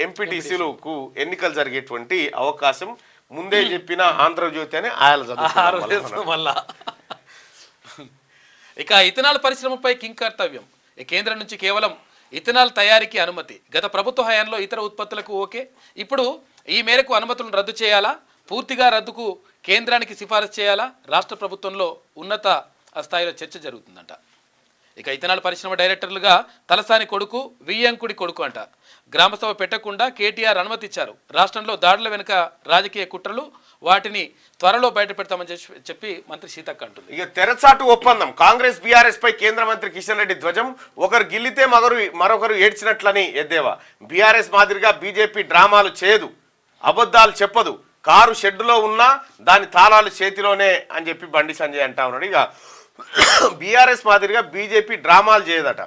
ఎంపీటీసీలకు ఎన్నికలు జరిగేటువంటి అవకాశం ముందే చెప్పిన ఆంధ్రజ్యోతి అని ఆయన మళ్ళా. ఇక ఇథనాల్ పరిశ్రమపై కింకర్తవ్యం. కేంద్రం నుంచి కేవలం ఇథనాల్ తయారీకి అనుమతి. గత ప్రభుత్వ హయాంలో ఇతర ఉత్పత్తులకు ఓకే. ఇప్పుడు ఈ మేరకు అనుమతులను రద్దు చేయాలా, పూర్తిగా రద్దుకు కేంద్రానికి సిఫారసు చేయాలా? రాష్ట్ర ప్రభుత్వంలో ఉన్నత స్థాయిలో చర్చ జరుగుతుందంట. ఇక ఇథనాల్ పరిశ్రమ డైరెక్టర్లుగా తలసాని కొడుకు, వియ్యంకుడి కొడుకు అంట. గ్రామసభ పెట్టకుండా కేటీఆర్ అనుమతి ఇచ్చారు. రాష్ట్రంలో దాడుల వెనుక రాజకీయ కుట్రలు, వాటిని త్వరలో బయటపెడతామని చెప్పి మంత్రి సీతక్క అంటుంది. ఇక తెరచాటు ఒప్పందం. కాంగ్రెస్ బీఆర్ఎస్ పై కేంద్ర మంత్రి కిషన్ రెడ్డి ధ్వజం. ఒకరు గిల్లితే మరొకరు ఏడ్చినట్లని ఎద్దేవా. బీఆర్ఎస్ మాదిరిగా బీజేపీ డ్రామాలు చేయదు, అబద్ధాలు చెప్పదు. కారు షెడ్డులో ఉన్నా దాని తాళాలు చేతిలోనే అని చెప్పి బండి సంజయ్ అంటా ఉన్నాడు. ఇక బీఆర్ఎస్ మాదిరిగా బీజేపీ డ్రామాలు చేయదట,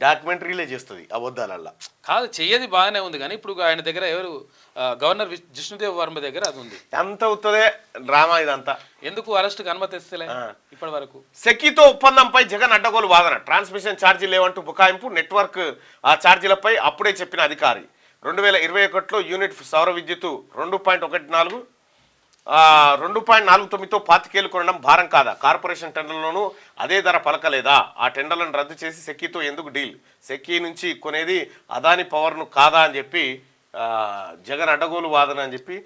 డాక్యుమెంటరీలే చేస్తుంది అబద్ధాలల్లా. కాదు చెయ్యది బాగానే ఉంది, కానీ ఇప్పుడు ఆయన దగ్గర ఎవరు గవర్నర్ జిష్ణుదేవ్ వర్మ దగ్గర అది ఉంది. ఎంత అవుతుందే డ్రామా ఇదంతా. ఎందుకు అరెస్ట్కి అనుమతి ఇస్తలే ఇప్పటి వరకు. సెకీతో ఒప్పందంపై జగన్ అడ్డగోలు వాదన. ట్రాన్స్మిషన్ ఛార్జీలు లేవంటూ బుకాయింపు. నెట్వర్క్ ఛార్జీలపై అప్పుడే చెప్పిన అధికారి. 2021లో యూనిట్ సౌర విద్యుత్తు 2.14, 2.49తో 25 కొనడం భారం కాదా? కార్పొరేషన్ టెండర్లోనూ అదే ధర పలకలేదా? ఆ టెండర్లను రద్దు చేసి సెకీతో ఎందుకు డీల్? సెకీ నుంచి కొనేది అదాని పవర్ను కాదా అని చెప్పి జగన్ అడ్డగోలు వాదన అని చెప్పి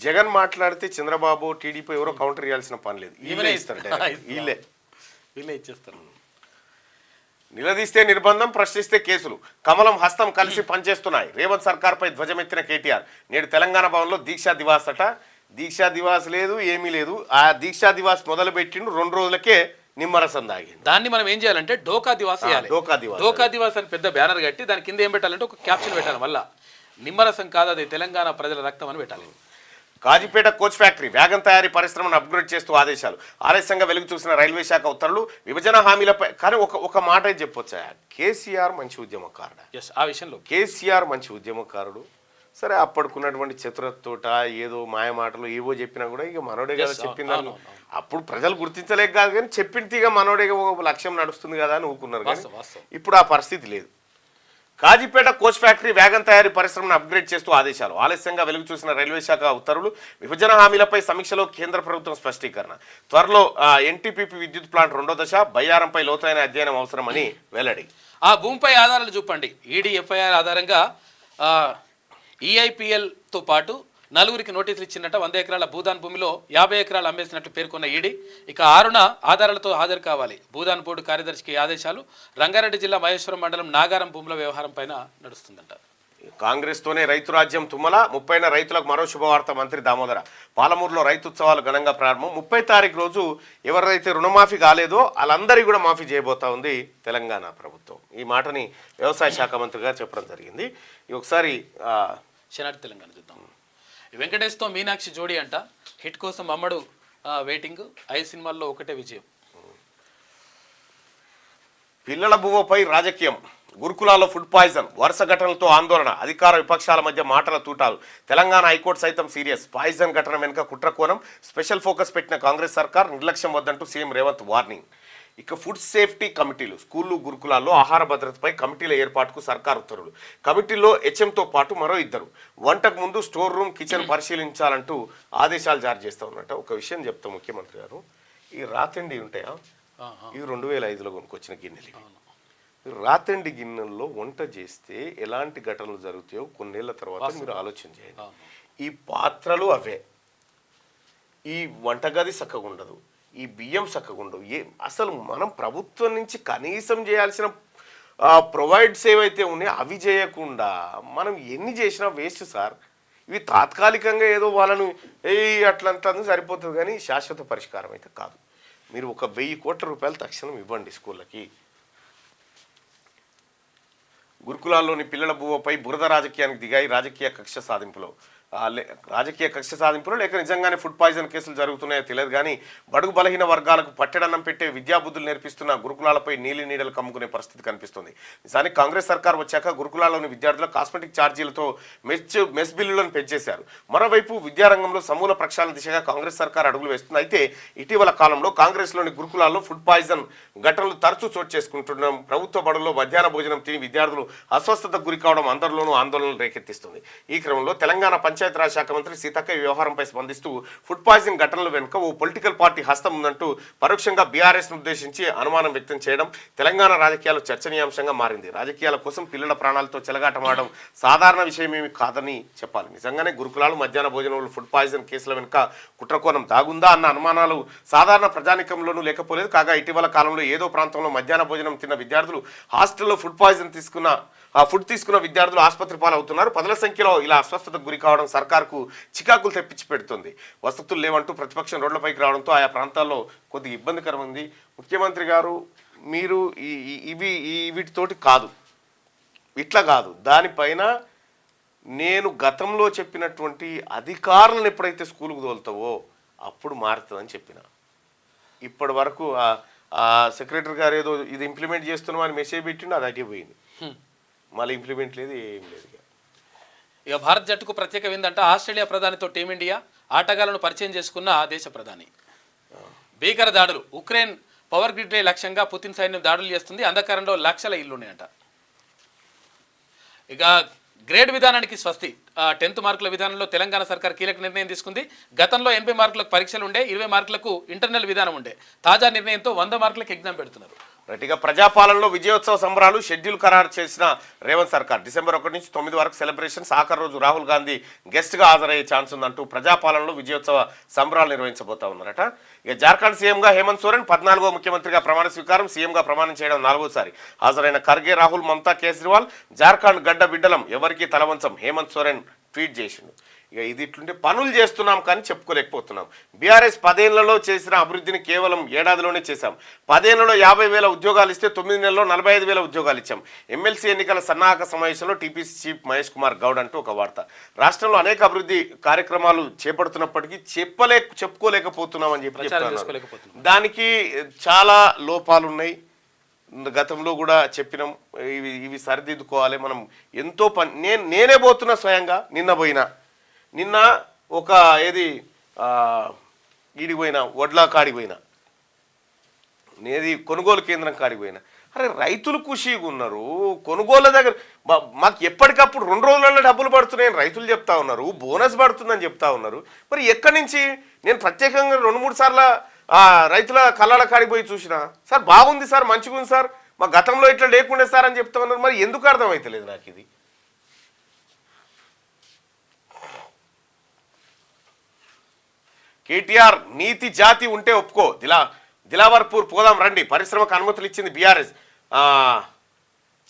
జగన్ మాట్లాడితే చంద్రబాబు టీడీపీ ఎవరో కౌంటర్ ఇవ్వాల్సిన పని లేదు. వీళ్ళే ఇస్తారు, వీళ్ళే ఇచ్చేస్తారు. నిలదీస్తే నిర్బంధం, ప్రశ్నిస్తే కేసులు. కమలం హస్తం కలిసి పనిచేస్తున్నాయి. రేవంత్ సర్కార్పై ధ్వజమెత్తిన కేటీఆర్. నేడు తెలంగాణ భవన్లో దీక్షా దివాస్ అట. దీక్షా దివాస్ లేదు, ఏమీ లేదు. ఆ దీక్షా దివాస్ మొదలు పెట్టిండు, 2 రోజులకే నిమ్మరసం దాగింది. దాన్ని మనం ఏం చేయాలంటే డోకా దివాస్ చేయాలి. డోకా దివాస్ అని పెద్ద బ్యానర్ కట్టి దాని కింద ఏం పెట్టాలంటే ఒక క్యాప్షన్ పెట్టాలి. వల్ల నిమ్మరసం కాదు, అది తెలంగాణ ప్రజల రక్తం అని పెట్టాలి. కాజీపేట కోచ్ ఫ్యాక్టరీ వేగం తయారీ పరిశ్రమను అప్గ్రేడ్ చేస్తూ ఆదేశాలు. ఆలస్యంగా వెలుగు చూసిన రైల్వే శాఖ ఉత్తర్వులు. విభజన హామీలపై కానీ ఒక మాట చెప్పొచ్చా, కేసీఆర్ మంచి ఉద్యమకారుడు. ఆ విషయంలో కేసీఆర్ మంచి ఉద్యమకారుడు. సరే అప్పటికున్నటువంటి చతురతోట ఏదో మాయ మాటలు ఏవో చెప్పినా కూడా ఇక మనోడే కదా చెప్పిందని అప్పుడు ప్రజలు గుర్తించలేక కాదు, కానీ చెప్పింది ఇక మనోడే లక్ష్యం నడుస్తుంది కదా అని ఊరుకున్నారు. కానీ ఇప్పుడు ఆ పరిస్థితి లేదు. కాజీపేట కోచ్ ఫ్యాక్టరీ వేగం తయారీ పరిశ్రమను అప్గ్రేడ్ చేస్తూ ఆదేశాలు. ఆలస్యంగా వెలుగు చూసిన రైల్వే శాఖ ఉత్తర్వులు. విభజన హామీలపై సమీక్షలో కేంద్ర ప్రభుత్వం స్పష్టీకరణ. త్వరలో ఎన్టీపీపీ విద్యుత్ ప్లాంట్ 2వ దశ. బయ్యారంపై లోతైన అధ్యయనం అవసరమని వెల్లడి. ఆ భూమిపై ఆధారాలు చూపండి. ఈడీ ఎఫ్ఐఆర్ ఆధారంగా ఈఐపిఎల్తో పాటు నలుగురికి నోటీసులు ఇచ్చిందట. 100 ఎకరాల భూదాన్ భూమిలో 50 ఎకరాలు అమ్మేసినట్లు పేర్కొన్న ఈడీ ఇక 6న ఆధారాలతో హాజరు కావాలి. భూదాన్ బోర్డు కార్యదర్శికి ఆదేశాలు. రంగారెడ్డి జిల్లా మహేశ్వరం మండలం నాగారం భూముల వ్యవహారం పైన నడుస్తుందంట. కాంగ్రెస్తోనే రైతు రాజ్యం తుమ్మల. 30న రైతులకు మరో శుభవార్త. మంత్రి దామోదర. పాలమూరులో రైతుత్సవాలు ఘనంగా ప్రారంభం. 30 తారీఖు రోజు ఎవరైతే రుణమాఫీ కాలేదో వాళ్ళందరికీ కూడా మాఫీ చేయబోతా ఉంది తెలంగాణ ప్రభుత్వం. ఈ మాటని వ్యవసాయ శాఖ మంత్రిగా చెప్పడం జరిగింది. ఒకసారి శనాటి తెలంగాణ చూద్దాం. వెంకటేష్తో మీనాక్షి జోడీ అంట. హిట్ కోసం అమ్మడు వెయిటింగ్. 5 సినిమాల్లో ఒకటే విజయం. పిల్లల బువ్వపై రాజకీయం. గురుకులాల్లో ఫుడ్ పాయిజన్. వరుస ఘటనలతో ఆందోళన. అధికార విపక్షాల మధ్య మాటల తూటాలు. తెలంగాణ హైకోర్టు సైతం సీరియస్. పాయిజన్ ఘటన వెనుక కుట్ర కోణం. స్పెషల్ ఫోకస్ పెట్టిన కాంగ్రెస్ సర్కార్. నిర్లక్ష్యం వద్దంటూ సీఎం రేవంత్ వార్నింగ్. ఇక ఫుడ్ సేఫ్టీ కమిటీలు. స్కూళ్ళు గురుకులాల్లో ఆహార భద్రతపై కమిటీల ఏర్పాటుకు సర్కార్ ఉత్తర్వులు. కమిటీల్లో హెచ్ఎంతో పాటు మరో 2. వంటకు ముందు స్టోర్ రూమ్ కిచెన్ పరిశీలించాలంటూ ఆదేశాలు జారీ చేస్తూ ఉన్నట్ట. ఒక విషయం చెప్తాం ముఖ్యమంత్రి గారు. ఈ రాతండి ఉంటాయా, ఇవి 2005లో కొనుక్కొచ్చిన గిన్నెలు. రాతండి గిన్నెల్లో వంట చేస్తే ఎలాంటి ఘటనలు జరుగుతాయో కొన్నేళ్ల తర్వాత మీరు ఆలోచన చేయండి. ఈ పాత్రలు అవే, ఈ వంటగది చక్కగా ఉండదు, ఈ బియ్యం చక్కగా ఉండవు. అసలు మనం ప్రభుత్వం నుంచి కనీసం చేయాల్సిన ప్రొవైడ్స్ ఏవైతే ఉన్నాయో అవి చేయకుండా మనం ఎన్ని చేసినా వేస్ట్ సార్. ఇవి తాత్కాలికంగా ఏదో వాళ్ళను అట్లంతా సరిపోతుంది కానీ శాశ్వత పరిష్కారం అయితే కాదు. మీరు ఒక 1000 కోట్ల రూపాయలు తక్షణం ఇవ్వండి స్కూళ్ళకి. గురుకులాల్లోని పిల్లల బువ్వపై బురద రాజకీయానికి దిగాయి. రాజకీయ కక్ష సాధింపులో లేక నిజంగానే ఫుడ్ పాయిజన్ కేసులు జరుగుతున్నాయో తెలియదు కానీ బడుగు బలహీన వర్గాలకు పట్టెడన్నం పెట్టే విద్యాబుద్ధులు నేర్పిస్తున్న గురుకులాలపై నీలి నీడలు కమ్ముకునే పరిస్థితి కనిపిస్తుంది. నిజానికి కాంగ్రెస్ సర్కార్ వచ్చాక గురుకులాల్లోని విద్యార్థుల కాస్మెటిక్ ఛార్జీలతో మెస్ బిల్లులను పెంచేశారు. మరోవైపు విద్యారంగంలో సమూల ప్రక్షాళన దిశగా కాంగ్రెస్ సర్కార్ అడుగులు వేస్తుంది. అయితే ఇటీవల కాలంలో కాంగ్రెస్లోని గురుకులాల్లో ఫుడ్ పాయిజన్ ఘటనలు తరచూ చోటు చేసుకుంటున్నాం. ప్రభుత్వ బడుల్లో మధ్యాహ్న భోజనం తిని విద్యార్థులు అస్వస్థతకు గురి కావడం అందరిలోనూ ఆందోళనలు రేకెత్తిస్తుంది. ఈ క్రమంలో తెలంగాణ పంచాయతీరాజ్ శాఖ మంత్రి సీతక్క ఈ వ్యవహారంపై స్పందిస్తూ ఫుడ్ పాయిజన్ ఘటనల వెనుక ఓ పొలిటికల్ పార్టీ హస్తం ఉందంటూ పరోక్షంగా బీఆర్ఎస్ ను ఉద్దేశించి అనుమానం వ్యక్తం చేయడం తెలంగాణ రాజకీయాలు చర్చనీయాంశంగా మారింది. రాజకీయాల కోసం పిల్లల ప్రాణాలతో చెలగాటమాడడం సాధారణ విషయమేమి కాదని చెప్పాలి. నిజంగానే గురుకులాలు మధ్యాహ్న భోజనంలో ఫుడ్ పాయిజన్ కేసుల వెనుక కుట్రకోణం దాగుందా అన్న అనుమానాలు సాధారణ ప్రజానికంలోనూ లేకపోలేదు. కాగా ఇటీవల కాలంలో ఏదో ప్రాంతంలో మధ్యాహ్న భోజనం తిన్న విద్యార్థులు హాస్టల్లో ఫుడ్ పాయిజన్ తీసుకున్న విద్యార్థులు ఆసుపత్రి పాలవుతున్నారు. 10ల సంఖ్యలో ఇలా అస్వస్థతకు గురి కావడం సర్కార్కు చికాకులు తెప్పించి పెడుతుంది. వసతులు లేవంటూ ప్రతిపక్షం రోడ్లపైకి రావడంతో ఆయా ప్రాంతాల్లో కొద్దిగా ఇబ్బందికరం ఉంది. ముఖ్యమంత్రి గారు మీరు వీటితోటి కాదు, ఇట్లా కాదు, దానిపైన నేను గతంలో చెప్పినటువంటి అధికారులను ఎప్పుడైతే స్కూల్కు తోలుతావో అప్పుడు మారుతుందని చెప్పిన. ఇప్పటి వరకు సెక్రటరీ గారు ఏదో ఇది ఇంప్లిమెంట్ చేస్తున్నామని మెసేజ్ పెట్టిండు, అది అటే పోయింది. మళ్ళీ ఇంప్లిమెంట్ లేదు, ఏం లేదు. ఇక భారత్ జట్టుకు ప్రత్యేకం ఏంటంటే ఆస్ట్రేలియా ప్రధానితో టీమిండియా ఆటగాళ్లను పరిచయం చేసుకున్న ఆ దేశ ప్రధాని. భీకర దాడులు. ఉక్రెయిన్ పవర్ గ్రిడ్ లక్ష్యంగా పుతిన్ సైన్యం దాడులు చేస్తుంది. అంధకారంలో లక్షల ఇల్లున్నాయంట. ఇక గ్రేడ్ విధానానికి స్వస్తి. 10th మార్కుల విధానంలో తెలంగాణ సర్కార్ కీలక నిర్ణయం తీసుకుంది. గతంలో 80 మార్కులకు పరీక్షలు ఉండే, 20 మార్కులకు ఇంటర్నల్ విధానం ఉండే. తాజా నిర్ణయంతో 100 మార్కులకు ఎగ్జామ్ పెడుతున్నారు. రైట్గా ప్రజాపాలనలో విజయోత్సవ సంబరాలు షెడ్యూల్ ఖరారు చేసిన రేవంత్ సర్కార్. డిసెంబర్ 1 నుంచి 9 వరకు సెలబ్రేషన్స్. ఆఖరి రోజు రాహుల్ గాంధీ గెస్ట్గా హాజరయ్యే ఛాన్స్ ఉందంటూ ప్రజాపాలనలో విజయోత్సవ సంబరాలు నిర్వహించబోతా ఉన్నారట. ఇక జార్ఖండ్ సీఎంగా హేమంత్ సోరెన్ 14వ ముఖ్యమంత్రిగా ప్రమాణ స్వీకారం. సీఎంగా ప్రమాణం చేయడం 4వసారి. హాజరైన ఖర్గే, రాహుల్, మమతా, కేజ్రీవాల్. జార్ఖండ్ గడ్డ బిడ్డలం, ఎవరికి తలవంచం హేమంత్ సోరెన్ ట్వీట్ చేసిండు. ఇక ఇది ఇట్లుంటే పనులు చేస్తున్నాం కానీ చెప్పుకోలేకపోతున్నాం. బీఆర్ఎస్ 10 ఏళ్లలో చేసిన అభివృద్ధిని కేవలం ఏడాదిలోనే చేశాం. 10 ఏళ్లలో 50,000 ఉద్యోగాలు ఇస్తే 9 నెలల్లో 45,000 ఉద్యోగాలు ఇచ్చాం. ఎమ్మెల్సీ ఎన్నికల సన్నాహక సమావేశంలో టీపీసీ చీఫ్ మహేష్ కుమార్ గౌడ్ అంటూ ఒక వార్త. రాష్ట్రంలో అనేక అభివృద్ధి కార్యక్రమాలు చేపడుతున్నప్పటికీ చెప్పుకోలేకపోతున్నామని చెప్పి దానికి చాలా లోపాలు ఉన్నాయి. గతంలో కూడా చెప్పినాం, ఇవి సరిదిద్దుకోవాలి. మనం ఎంతో నేనే పోతున్నా స్వయంగా. నిన్న ఒక ఈడికి పోయినా, వడ్ల కాడికి పోయినా, కొనుగోలు కేంద్రం కాడికి పోయినా. అరే రైతులు ఖుషీగా ఉన్నారు. కొనుగోలు దగ్గర మాకు ఎప్పటికప్పుడు 2 రోజులలో డబ్బులు పడుతున్నాయని రైతులు చెప్తా ఉన్నారు, బోనస్ పడుతుందని చెప్తా ఉన్నారు. మరి ఎక్కడి నుంచి? నేను ప్రత్యేకంగా 2-3 సార్లు రైతుల కళ్ళ కాడికి పోయి చూసినా, సార్ బాగుంది సార్, మంచిగా ఉంది సార్, మా గతంలో ఇట్లా లేకుండే సార్ అని చెప్తా ఉన్నారు. మరి ఎందుకు అర్థమవుతలేదు నాకు ఇది? కేటీఆర్ నీతి జాతి ఉంటే ఒప్పుకో దిలావర్పూర్ పోదాం రండి, పరిశ్రమకు అనుమతులు ఇచ్చింది బీఆర్ఎస్.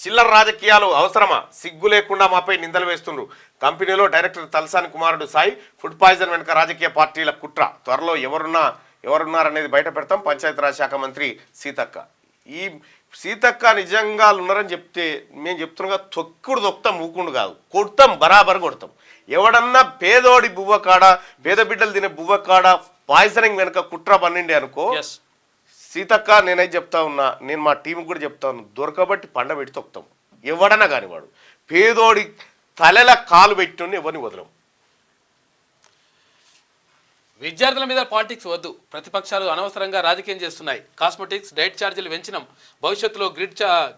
చిల్లర రాజకీయాలు అవసరమా, సిగ్గు లేకుండా మాపై నిందలు వేస్తుండ్రు. కంపెనీలో డైరెక్టర్ తలసాని కుమారుడు సాయి, ఫుడ్ పాయిజన్ వెనుక రాజకీయ పార్టీల కుట్ర, త్వరలో ఎవరున్నారనేది బయట పెడతాం. పంచాయతీరాజ్ శాఖ మంత్రి సీతక్క. ఈ సీతక్క నిజంగా ఉన్నారని చెప్తే మేము చెప్తున్నాగా తొక్కుడు ఊకుండు కాదు, కొడతాం, బరాబర్ కొడతాం. ఎవడన్నా పేదోడి బువ్వకాడ, పేద బిడ్డలు తినే బువ్వకాడ పాయిజనింగ్ వెనుక కుట్ర పన్నిండి అనుకో, సీతక్క నేనైతే చెప్తా ఉన్నా, నేను మా టీంకి కూడా చెప్తా ఉన్నా, దొరకబట్టి పండ పెట్టి తొక్కుతాం. ఎవడన్నా కాని వాడు పేదోడి తలెల కాలు పెట్టి ఎవరిని వదలం. విద్యార్థుల మీద పాలిటిక్స్ వద్దు, ప్రతిపక్షాలు అనవసరంగా రాజకీయం చేస్తున్నాయి. కాస్మెటిక్స్, డైట్ ఛార్జీలు పెంచినాం, భవిష్యత్తులో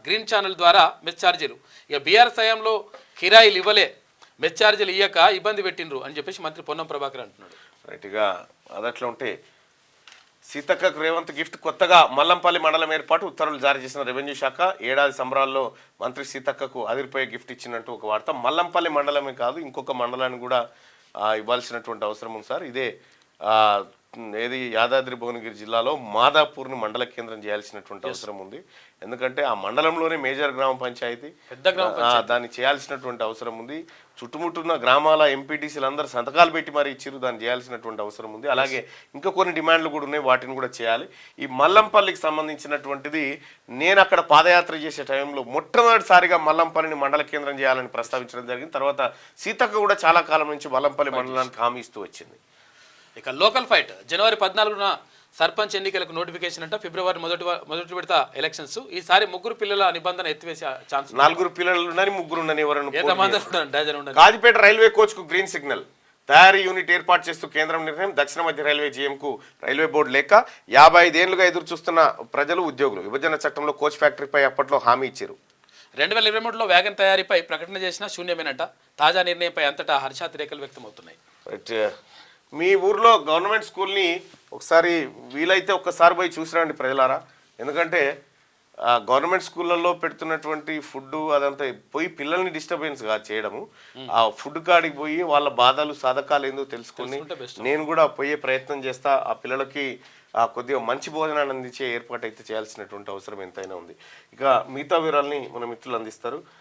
గ్రీన్ ఛానల్ ద్వారా మెస్ ఛార్జీలు. ఇక బీఆర్ఎస్ హయాంలో కిరాయిలు ఇవ్వలే, మెస్ ఛార్జీలు ఇయ్యక ఇబ్బంది పెట్టిండ్రు అని చెప్పేసి మంత్రి పొన్నం ప్రభాకర్ అంటున్నాడు. రైట్గా అదట్లా ఉంటే సీతక్కకు రేవంత్ గిఫ్ట్. కొత్తగా మల్లంపల్లి మండలం ఏర్పాటు ఉత్తర్వులు జారీ చేసిన రెవెన్యూ శాఖ. ఏడాది సంబరాల్లో మంత్రి సీతక్కకు అదిరిపోయే గిఫ్ట్ ఇచ్చినట్టు ఒక వార్త. మల్లంపల్లి మండలమే కాదు, ఇంకొక మండలాన్ని కూడా ఇవ్వాల్సినటువంటి అవసరం ఉంది సార్. ఇదే ఏది యాదాద్రి భువనగిరి జిల్లాలో మాదాపూర్ని మండల కేంద్రం చేయాల్సినటువంటి అవసరం ఉంది. ఎందుకంటే ఆ మండలంలోనే మేజర్ గ్రామ పంచాయతీ, దాన్ని చేయాల్సినటువంటి అవసరం ఉంది. చుట్టుముట్టున్న గ్రామాల ఎంపీటీసీలు అందరూ సంతకాలు పెట్టి మరి ఇచ్చిరు, దాన్ని చేయాల్సినటువంటి అవసరం ఉంది. అలాగే ఇంకా కొన్ని డిమాండ్లు కూడా ఉన్నాయి, వాటిని కూడా చేయాలి. ఈ మల్లంపల్లికి సంబంధించినటువంటిది నేను అక్కడ పాదయాత్ర చేసే టైంలో మొట్టమొదటిసారిగా మల్లంపల్లిని మండల కేంద్రం చేయాలని ప్రస్తావించడం జరిగింది. తర్వాత సీతక్క కూడా చాలా కాలం నుంచి మల్లంపల్లి మండలానికి హామీ ఇస్తూ వచ్చింది. ఇక లోకల్ ఫైట్. జనవరి 14న సర్పంచ్ ఎన్నికలకు నోటిఫికేషన్ అంట. ఫిబ్రవరి మొదటి విడత ఎలక్షన్స్. ఈసారి 3 పిల్లల నిబంధన ఎత్తివేసే ఛాన్స్. 4 పిల్లలు ఉన్నారు, 3 ఉండని ఎవరన్నా. కాజిపేట రైల్వే కోచ్ కు గ్రీన్ సిగ్నల్. తయారీ యూనిట్ ఏర్పాటు చేస్తూ కేంద్రం నిర్ణయం. దక్షిణ మధ్య రైల్వే జీఎంకు రైల్వే బోర్డు లేక 55 ఏళ్లుగా ఎదురు చూస్తున్న ప్రజలు, ఉద్యోగులు. విభజన చట్టంలో కోచ్ ఫ్యాక్టరీపై అప్పట్లో హామీ ఇచ్చారు. 2023లో వ్యాగన్ తయారీపై ప్రకటన చేసిన శూన్యమేనంట. తాజా నిర్ణయంపై అంతటా హర్షాతిరేకలు వ్యక్తమవుతున్నాయి. మీ ఊర్లో గవర్నమెంట్ స్కూల్ని ఒకసారి వీలైతే ఒక్కసారి పోయి చూసిరండి ప్రజలారా. ఎందుకంటే గవర్నమెంట్ స్కూళ్ళల్లో పెడుతున్నటువంటి ఫుడ్ అదంతా పోయి పిల్లల్ని డిస్టర్బెన్స్గా చేయడము, ఆ ఫుడ్ కాడికి పోయి వాళ్ళ బాధలు సాధకాలు ఏందో తెలుసుకొని నేను కూడా పోయే ప్రయత్నం చేస్తా. ఆ పిల్లలకి కొద్దిగా మంచి భోజనాన్ని అందించే ఏర్పాటు అయితే చేయాల్సినటువంటి అవసరం ఎంతైనా ఉంది. ఇక మిగతా వివరాలని మన మిత్రులు అందిస్తారు.